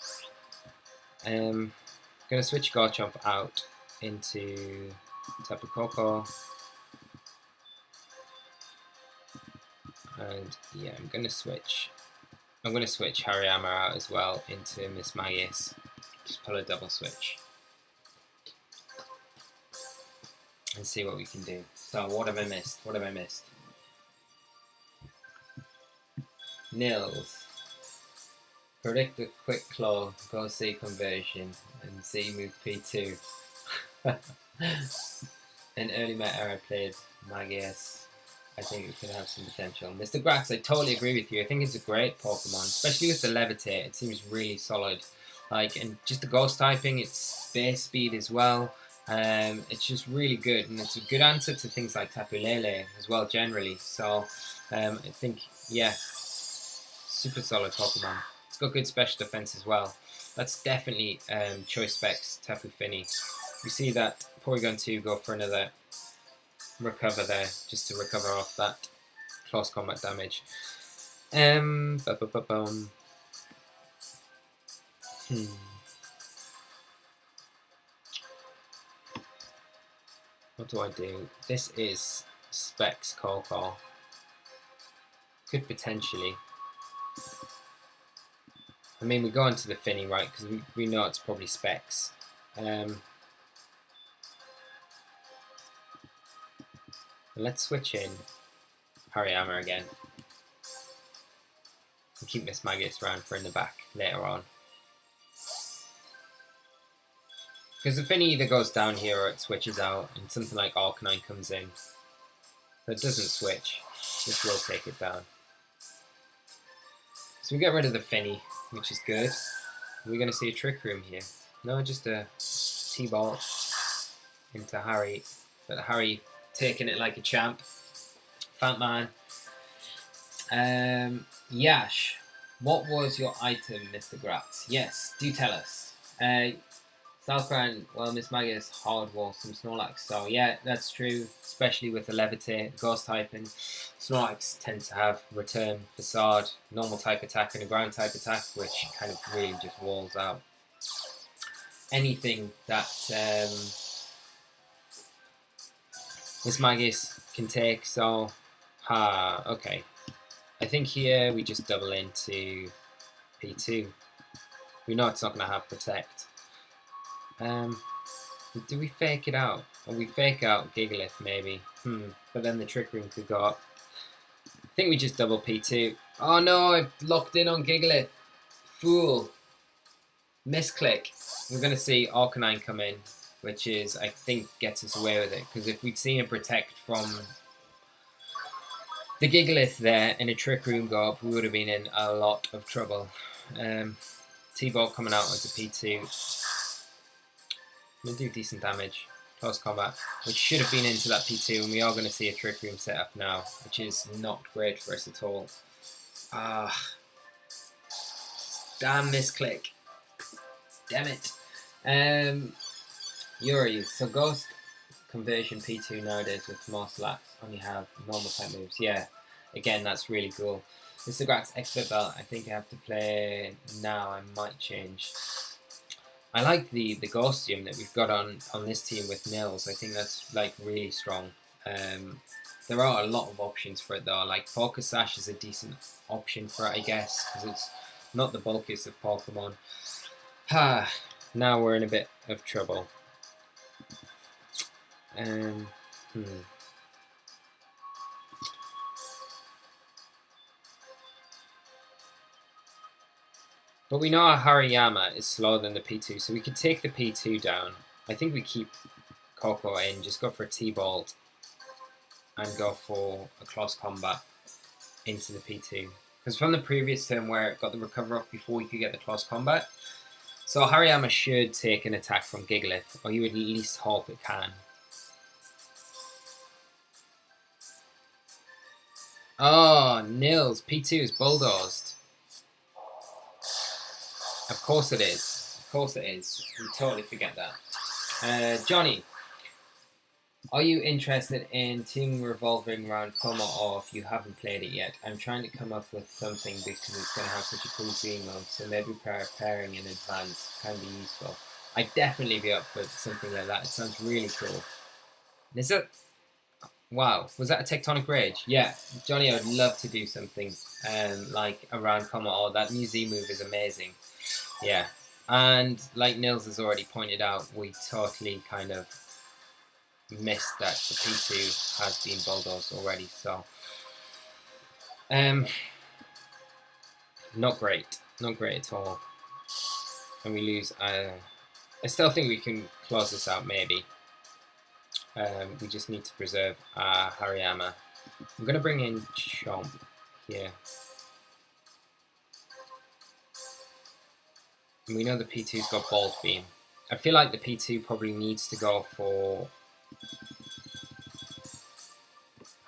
I'm going to switch Garchomp out into Tapu Koko. And yeah, I'm going to switch Hariyama out as well into Miss Magius. Just pull a double switch. And see what we can do. So what have I missed? What have I missed? Nils. Predict a quick claw, go C conversion, and Z move P2. In early meta I played Magius. I think it could have some potential. Mr. Grax, I totally agree with you. I think it's a great Pokemon, especially with the Levitate. It seems really solid. And just the Ghost typing, it's base speed as well. It's just really good, and it's a good answer to things like Tapu Lele as well, generally. So I think, yeah, super solid Pokemon. It's got good special defense as well. That's definitely choice specs Tapu Fini. We see that Porygon 2 go for another recover there, just to recover off that close combat damage. What do I do? This is specs Coco. Could potentially. I mean, we go into the Fini, right? Because we know it's probably specs. Let's switch in Hariyama again. And keep Miss Magius around for in the back later on. Because the Fini either goes down here or it switches out, and something like Arcanine comes in. So it doesn't switch. This will take it down. So we get rid of the Fini, which is good. We're going to see a Trick Room here. No, just a T-Bolt into Harry. But Harry taking it like a champ. Fat man. Yash, what was your item, Mr. Gratz? Yes, do tell us. Southground, well, Miss Magius hard wall some Snorlax, so yeah, that's true, especially with the Levitate, Ghost typing. Snorlax tend to have Return, Facade, normal type attack, and a ground type attack, which kind of really just walls out anything that Miss Magius can take. So, okay. I think here we just double into P2. We know it's not going to have Protect. Do we fake it out? Or we fake out Gigalith maybe? But then the Trick Room could go up. I think we just double P2. Oh no, I've locked in on Gigalith. Fool. Misclick. We're going to see Arcanine come in, which is, I think, gets us away with it. Because if we'd seen a Protect from the Gigalith there and a Trick Room go up, we would have been in a lot of trouble. T-Bolt coming out onto P2. We'll do decent damage. Close combat, which should have been into that P2, and we are going to see a Trick Room set up now, which is not great for us at all. Damn misclick. Damn it. Yuri, so Ghost conversion P2 nowadays with more slats only have normal type moves. Yeah, again, that's really cool. Mr. Gratz Expert Belt, I think I have to play now. I might change. I like the Ghostium that we've got on this team with Nils. I think that's like really strong. There are a lot of options for it though. Like Focus Sash is a decent option for it, I guess, because it's not the bulkiest of Pokemon. Now we're in a bit of trouble. But we know our Hariyama is slower than the P2, so we could take the P2 down. I think we keep Coco in, just go for a T-Bolt and go for a close combat into the P2. Because from the previous turn where it got the recover off before we could get the close combat, so Hariyama should take an attack from Gigalith, or you would at least hope it can. Oh, Nils, P2 is bulldozed. Of course it is. Of course it is. We totally forget that. Johnny, are you interested in team revolving around Coma, or if you haven't played it yet? I'm trying to come up with something because it's going to have such a cool Z mode, so maybe preparing in advance can be useful. I'd definitely be up for something like that. It sounds really cool. Is that... Wow, was that a Tectonic Rage? Yeah, Johnny, I would love to do something like around Coma, or that new Z move is amazing. Yeah, and like Nils has already pointed out, we totally kind of missed that the P2 has been bulldozed already, so not great at all. And we lose. I still think we can close this out, maybe. We just need to preserve Hariyama. I'm going to bring in Chomp here. And we know the P2's got Bolt Beam. I feel like the P2 probably needs to go for...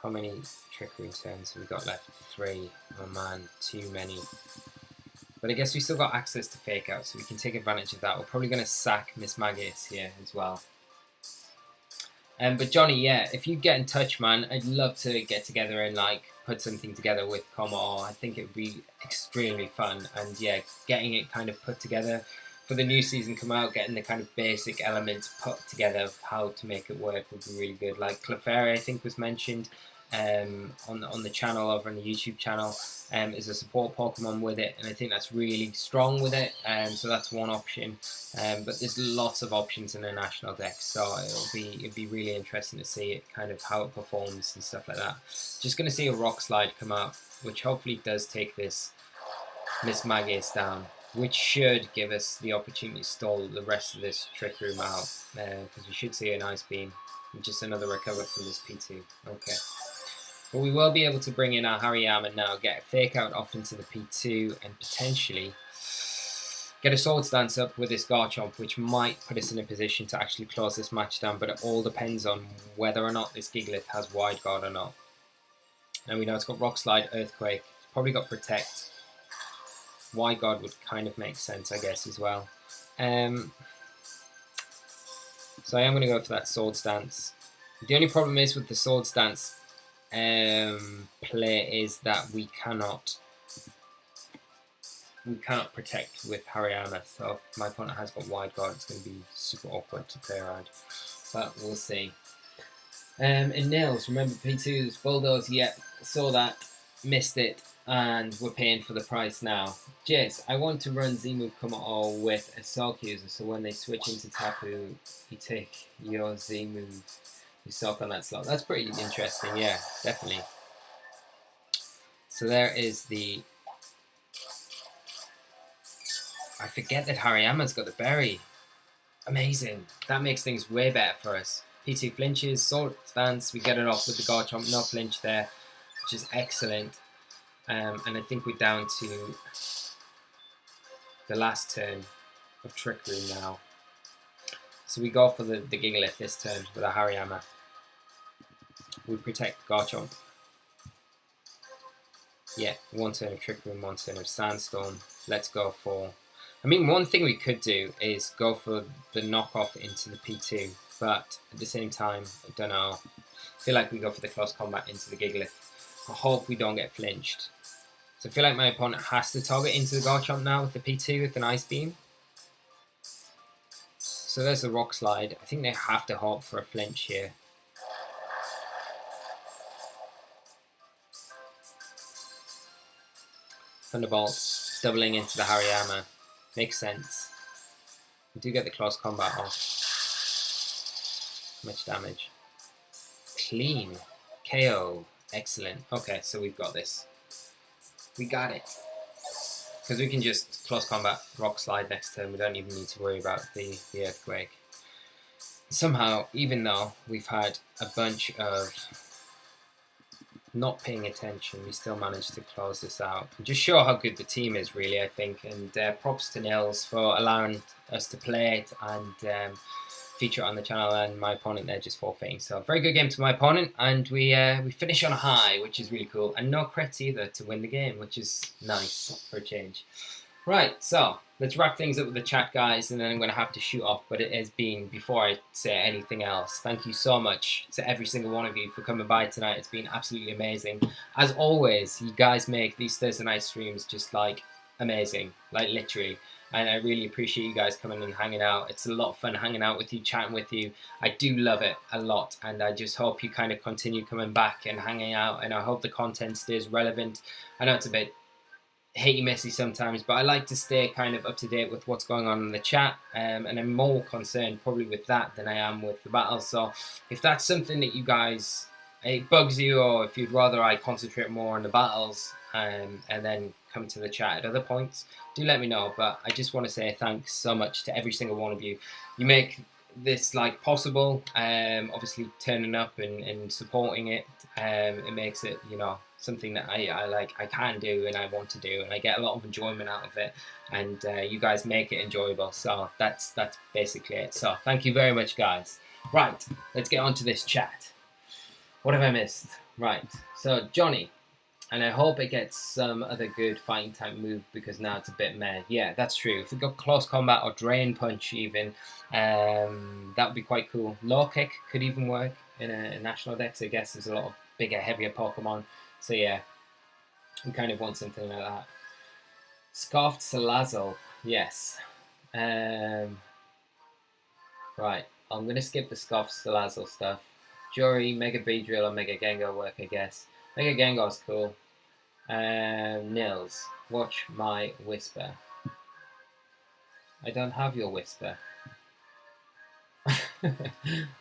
How many Trickery turns have we got left? 3. Oh man, too many. But I guess we still got access to Fake Out, so we can take advantage of that. We're probably going to sack Miss Magius here as well. But Johnny, yeah, if you get in touch, man, I'd love to get together and like put something together with Como. I think it would be extremely fun, and yeah, getting it kind of put together for the new season come out, getting the kind of basic elements put together of how to make it work would be really good. Like Clefairy, I think, was mentioned on the channel, over on the YouTube channel, is a support Pokemon with it, and I think that's really strong with it, so that's one option. But there's lots of options in the national deck, so it'll be really interesting to see it, kind of how it performs and stuff like that. Just going to see a Rock Slide come out, which hopefully does take this Miss Magius down, which should give us the opportunity to stall the rest of this Trick Room out, because we should see an Ice Beam, and just another recover from this P2. Okay. But we will be able to bring in our Hariyama now, get a Fake Out off into the P2, and potentially get a Swords Dance up with this Garchomp, which might put us in a position to actually close this match down, but it all depends on whether or not this Gigalith has Wide Guard or not. And we know it's got Rock Slide, Earthquake, it's probably got Protect. Wide Guard would kind of make sense, I guess, as well. So I am going to go for that Swords Dance. The only problem is with the Swords Dance play is that we cannot protect with Hariyama, so if my opponent has got Wide Guard, it's going to be super awkward to play around, but we'll see. And Nils, remember P2's Bulldoze? Yep, saw that, missed it, and we're paying for the price now. Jez, I want to run Z-Move Come-All with a Sulk user, so when they switch into Tapu, you take your Z-Move, you Sulk on that slot. That's pretty interesting, yeah, definitely. So there is the... I forget that Hariyama's got the berry. Amazing. That makes things way better for us. P2 flinches, Sword Stance, we get it off with the Garchomp, no flinch there, which is excellent. And I think we're down to the last turn of Trick Room now. So we go for the Gigalith this turn with a Hariyama. We protect Garchomp. Yeah, one turn of Trick Room, one turn of Sandstorm. Let's go for... I mean, one thing we could do is go for the knockoff into the P2, but at the same time, I don't know. I feel like we go for the close combat into the Gigalith. I hope we don't get flinched. So I feel like my opponent has to target into the Garchomp now with the P2 with an Ice Beam. So there's the Rock Slide. I think they have to hope for a flinch here. Thunderbolt, doubling into the Hariyama. Makes sense. We do get the close combat off. Much damage. Clean. KO. Excellent. Okay, so we've got this. We got it. because we can just close combat rock slide next turn. We don't even need to worry about the earthquake. Somehow, even though we've had a bunch of not paying attention, we still managed to close this out and just show how good the team is, really, I think. And props to Nils for allowing us to play it and feature it on the channel, and my opponent there just forfeiting. So very good game to my opponent, and we finish on a high, which is really cool, and no crits either to win the game, which is nice for a change. Right, so let's wrap things up with the chat, guys, and then I'm going to have to shoot off. But it has been, before I say anything else, thank you so much to every single one of you for coming by tonight. It's been absolutely amazing. As always, you guys make these Thursday night streams just like amazing, like literally. And I really appreciate you guys coming and hanging out. It's a lot of fun hanging out with you, chatting with you. I do love it a lot, and I just hope you kind of continue coming back and hanging out, and I hope the content stays relevant. I know it's a bit hitty-missy sometimes, but I like to stay kind of up to date with what's going on in the chat, and I'm more concerned probably with that than I am with the battles. So if that's something that you guys, it bugs you, or if you'd rather I concentrate more on the battles and then come to the chat at other points, do let me know. But I just want to say thanks so much to every single one of you. You make this like possible, obviously turning up and supporting it. It makes it, you know, something that I can do and I want to do, and I get a lot of enjoyment out of it, and you guys make it enjoyable. So that's basically it. So thank you very much, guys. Right, let's get on to this chat. What have I missed? Right, so Johnny, and I hope it gets some other good fighting type move, because now it's a bit meh. Yeah, that's true. If we got close combat or drain punch even, that would be quite cool. Low kick could even work in a national deck, so I guess there's a lot of bigger, heavier Pokemon. So yeah, we kind of want something like that. Scarfed Salazzle, yes. Right, I'm going to skip the Scarfed Salazzle stuff. Jury, Mega Beedrill or Mega Gengar work, I guess. Mega Gengar's cool. Nils, watch my Whisper. I don't have your Whisper.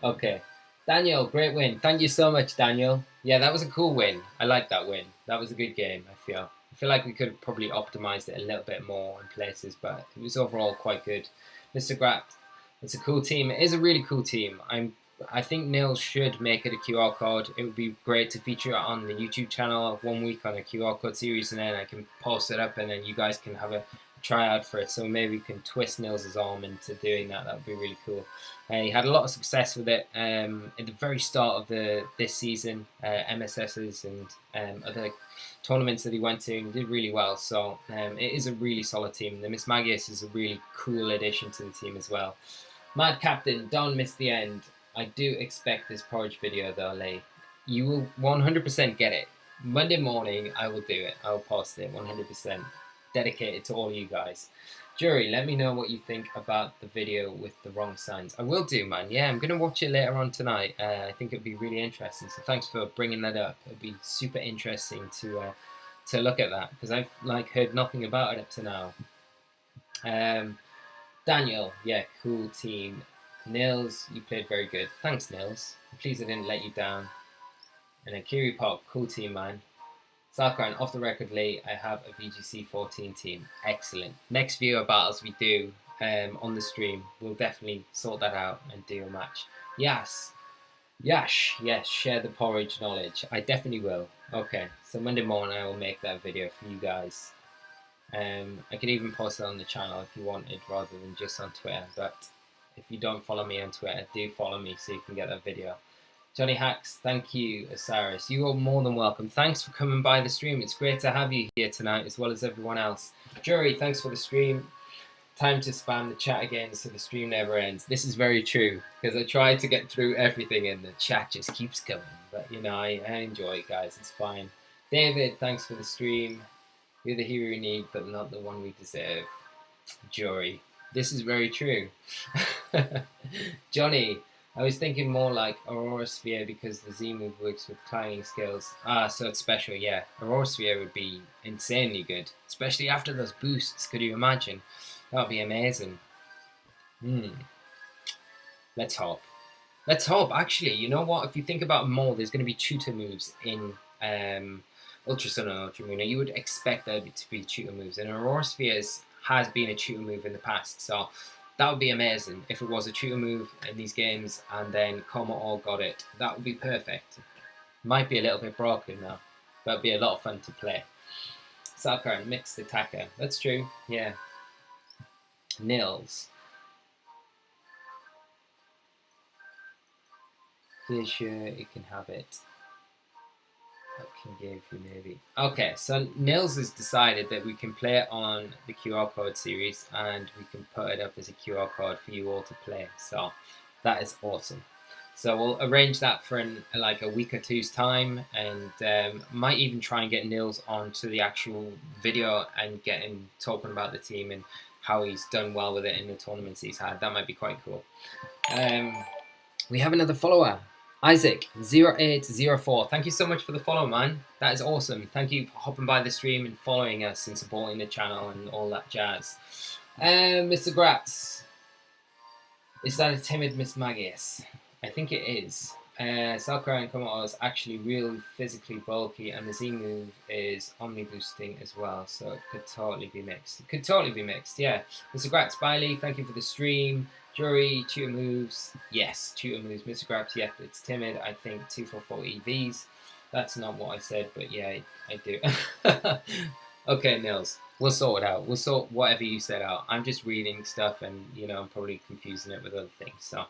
Okay. Daniel, great win. Thank you so much, Daniel. Yeah, that was a cool win. I like that win. That was a good game, I feel. I feel like we could have probably optimized it a little bit more in places, but it was overall quite good. Mr. Grapp, it's a cool team. It is a really cool team. I think Nils should make it a QR code. It would be great to feature it on the YouTube channel 1 week on a QR code series, and then I can post it up, and then you guys can have a try out for it. So maybe we can twist Nils' arm into doing that. That would be really cool. He had a lot of success with it at the very start of this season, MSSs and other tournaments that he went to, and did really well. So it is a really solid team. The Miss Magius is a really cool addition to the team as well. Mad Captain, don't miss the end. I do expect this porridge video though, Lee. You will 100% get it. Monday morning, I will do it. I will post it 100%. Dedicated to all you guys. Jury, let me know what you think about the video with the wrong signs. I will do, man. Yeah, I'm going to watch it later on tonight. I think it'll be really interesting. So thanks for bringing that up. It'll be super interesting to look at that, because I've heard nothing about it up to now. Daniel, yeah, cool team. Nils, you played very good. Thanks, Nils. I'm pleased I didn't let you down. And then Kiri Pop, cool team, man. Sarkran, off the record, Lee, I have a VGC 14 team. Excellent. Next viewer battles we do on the stream, we'll definitely sort that out and do a match. Yes. Yash, yes, share the porridge knowledge. I definitely will. Okay, so Monday morning I will make that video for you guys. I could even post it on the channel if you wanted, rather than just on Twitter. But if you don't follow me on Twitter, do follow me so you can get that video. Johnny Hacks, thank you, Osiris. You are more than welcome. Thanks for coming by the stream. It's great to have you here tonight, as well as everyone else. Jury, thanks for the stream. Time to spam the chat again so the stream never ends. This is very true, because I try to get through everything and the chat just keeps going. But, you know, I enjoy it, guys. It's fine. David, thanks for the stream. You're the hero we need, but not the one we deserve. Jury, this is very true. Johnny, I was thinking more like Aurora Sphere, because the Z move works with climbing skills. Ah, so it's special, yeah. Aurora Sphere would be insanely good, especially after those boosts. Could you imagine? That would be amazing. Let's hope. Let's hope, actually. You know what? If you think about them more, there's going to be tutor moves in Ultra Sun and Ultra Moon, you would expect there to be tutor moves, and Aurora Spheres has been a tutor move in the past, so that would be amazing if it was a tutor move in these games and then Coma all got it. That would be perfect. Might be a little bit broken now, but it'd be a lot of fun to play. Salkar, mixed attacker. That's true, yeah. Nils. Yeah, sure, you can have it. I can give you maybe. Okay, so Nils has decided that we can play it on the QR code series and we can put it up as a QR code for you all to play. So that is awesome. So we'll arrange that for like a week or two's time, and might even try and get Nils onto the actual video and get him talking about the team and how he's done well with it in the tournaments he's had. That might be quite cool. We have another follower. Isaac0804, thank you so much for the follow, man. That is awesome. Thank you for hopping by the stream and following us and supporting the channel and all that jazz. Mr. Gratz, is that a timid Miss Magius? I think it is. Salkar and Komodo is actually really physically bulky, and the Z move is omni boosting as well, so it could totally be mixed. It could totally be mixed, yeah. Mr. Gratz, Biley, thank you for the stream. Jury, tutor moves, yes, tutor moves. Mr. Grabs, yep, it's timid. I think 244 EVs. That's not what I said, but yeah, I do. Okay, Nils, we'll sort it out. We'll sort whatever you said out. I'm just reading stuff, and you know, I'm probably confusing it with other things. So,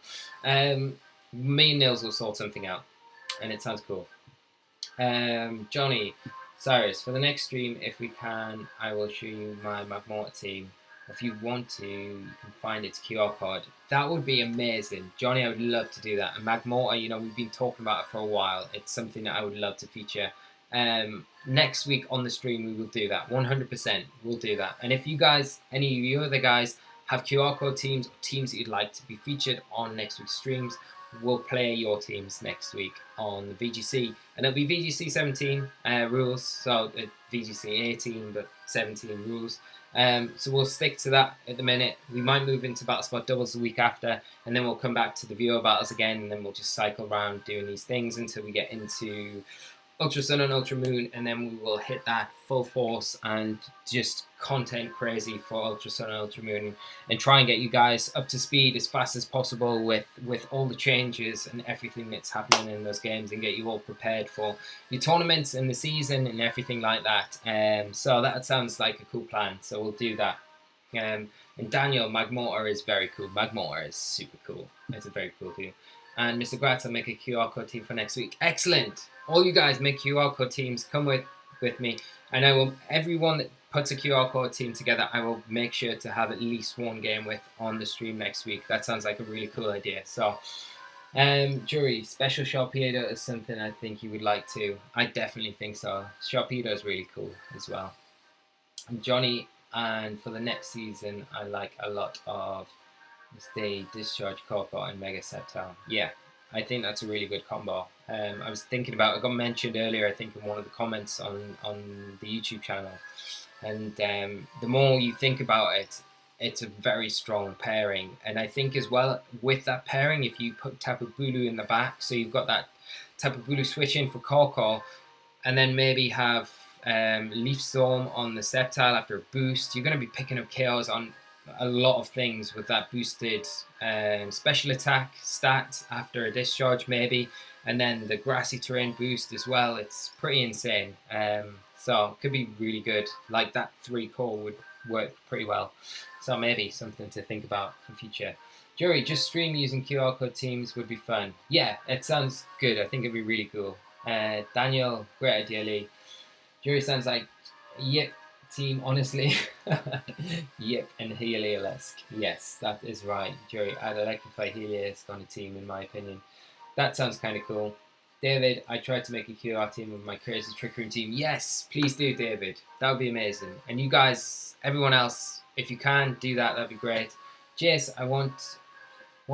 me and Nils will sort something out, and it sounds cool. Johnny, Cyrus, for the next stream, if we can, I will show you my Magmortar team. If you want to, you can find its QR code. That would be amazing. Johnny, I would love to do that. And Magmortar, you know, we've been talking about it for a while. It's something that I would love to feature. Next week on the stream, we will do that. 100%, we'll do that. And if you guys, any of you other guys, have QR code teams or teams that you'd like to be featured on next week's streams, we'll play your teams next week on the VGC. And it'll be VGC 17 rules. So VGC 18, but 17 rules. So we'll stick to that at the minute. We might move into Battle Spot Doubles the week after, and then we'll come back to the viewer battles again, and then we'll just cycle around doing these things until we get into Ultra Sun and Ultra Moon, and then we will hit that full force and just content crazy for Ultra Sun and Ultra Moon, and try and get you guys up to speed as fast as possible with all the changes and everything that's happening in those games, and get you all prepared for your tournaments and the season and everything like that. So that sounds like a cool plan, so we'll do that. And Daniel, Magmortar is very cool. Magmortar is super cool. It's a very cool team. And Mr. Gratz will make a QR code team for next week. Excellent! All you guys make QR code teams. Come with me. And I will, everyone that puts a QR code team together, I will make sure to have at least one game with on the stream next week. That sounds like a really cool idea. So, Jury, special Sharpedo is something I think you would like to. I definitely think so. Sharpedo is really cool as well. And Johnny, and for the next season, I like a lot of the Discharge Corpo and Mega Septile. Yeah, I think that's a really good combo. I was thinking about, it got mentioned earlier, I think in one of the comments on the YouTube channel. And the more you think about it, it's a very strong pairing. And I think as well, with that pairing, if you put Tapu Bulu in the back, so you've got that Tapu Bulu switch in for Corco, and then maybe have Leaf Storm on the Septile after a boost, you're going to be picking up KOs on a lot of things with that boosted special attack stat after a discharge maybe, and then the grassy terrain boost as well. It's pretty insane. So it could be really good. Like that 3 core would work pretty well. So maybe something to think about for future. Jury, just stream using QR code teams would be fun. Yeah, it sounds good. I think it'd be really cool. Daniel, great idea, Lee. Jury sounds like, yep, team, honestly. Yep, and Heliolisk. Yes, that is right. Jury, I'd electrify Heliolisk on a team, in my opinion. That sounds kind of cool. David, I tried to make a QR team with my Crazy Trick Room team. Yes, please do, David. That would be amazing. And you guys, everyone else, if you can do that, that'd be great. Jace, I want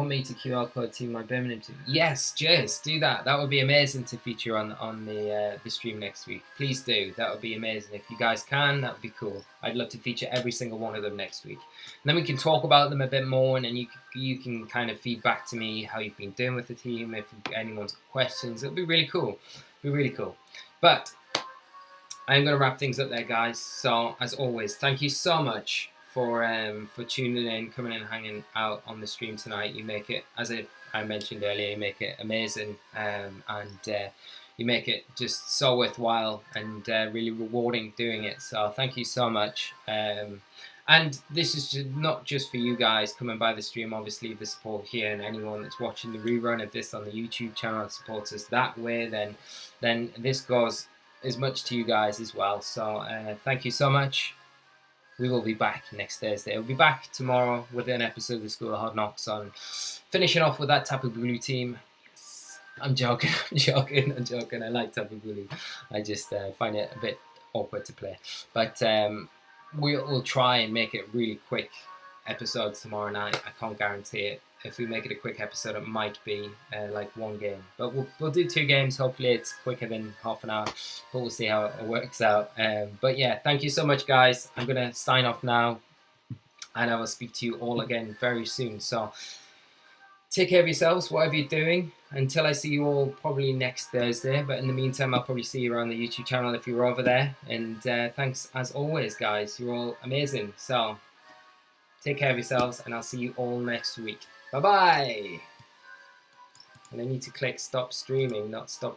me to QR code team my Birmingham team. Yes, Jace, do that. That would be amazing to feature on the stream next week. Please do. That would be amazing. If you guys can, that would be cool. I'd love to feature every single one of them next week. And then we can talk about them a bit more, and then you can kind of feed back to me how you've been doing with the team. If anyone's got questions, it'll be really cool. It'll be really cool. But I'm going to wrap things up there, guys. So, as always, thank you so much for tuning in, coming and hanging out on the stream tonight. You make it, as I mentioned earlier, you make it amazing, and you make it just so worthwhile and really rewarding doing it. So, thank you so much. And this is not just for you guys coming by the stream, obviously the support here, and anyone that's watching the rerun of this on the YouTube channel and supports us that way, then this goes as much to you guys as well. So thank you so much. We will be back next Thursday. We'll be back tomorrow with an episode of the School of Hard Knocks on finishing off with that Tapu Bulu team. Yes. I'm joking. I like Tapu Bulu. I just find it a bit awkward to play. But we'll try and make it really quick episode tomorrow night. I can't guarantee it. If we make it a quick episode, it might be like one game, but we'll do 2 games. Hopefully it's quicker than half an hour, but we'll see how it works out. But yeah, thank you so much, guys. I'm gonna sign off now, and I will speak to you all again very soon. So take care of yourselves, whatever you're doing, until I see you all probably next Thursday. But in the meantime, I'll probably see you around the YouTube channel if you're over there. And thanks as always, guys. You're all amazing. So take care of yourselves, and I'll see you all next week. Bye-bye. And I need to click stop streaming, not stop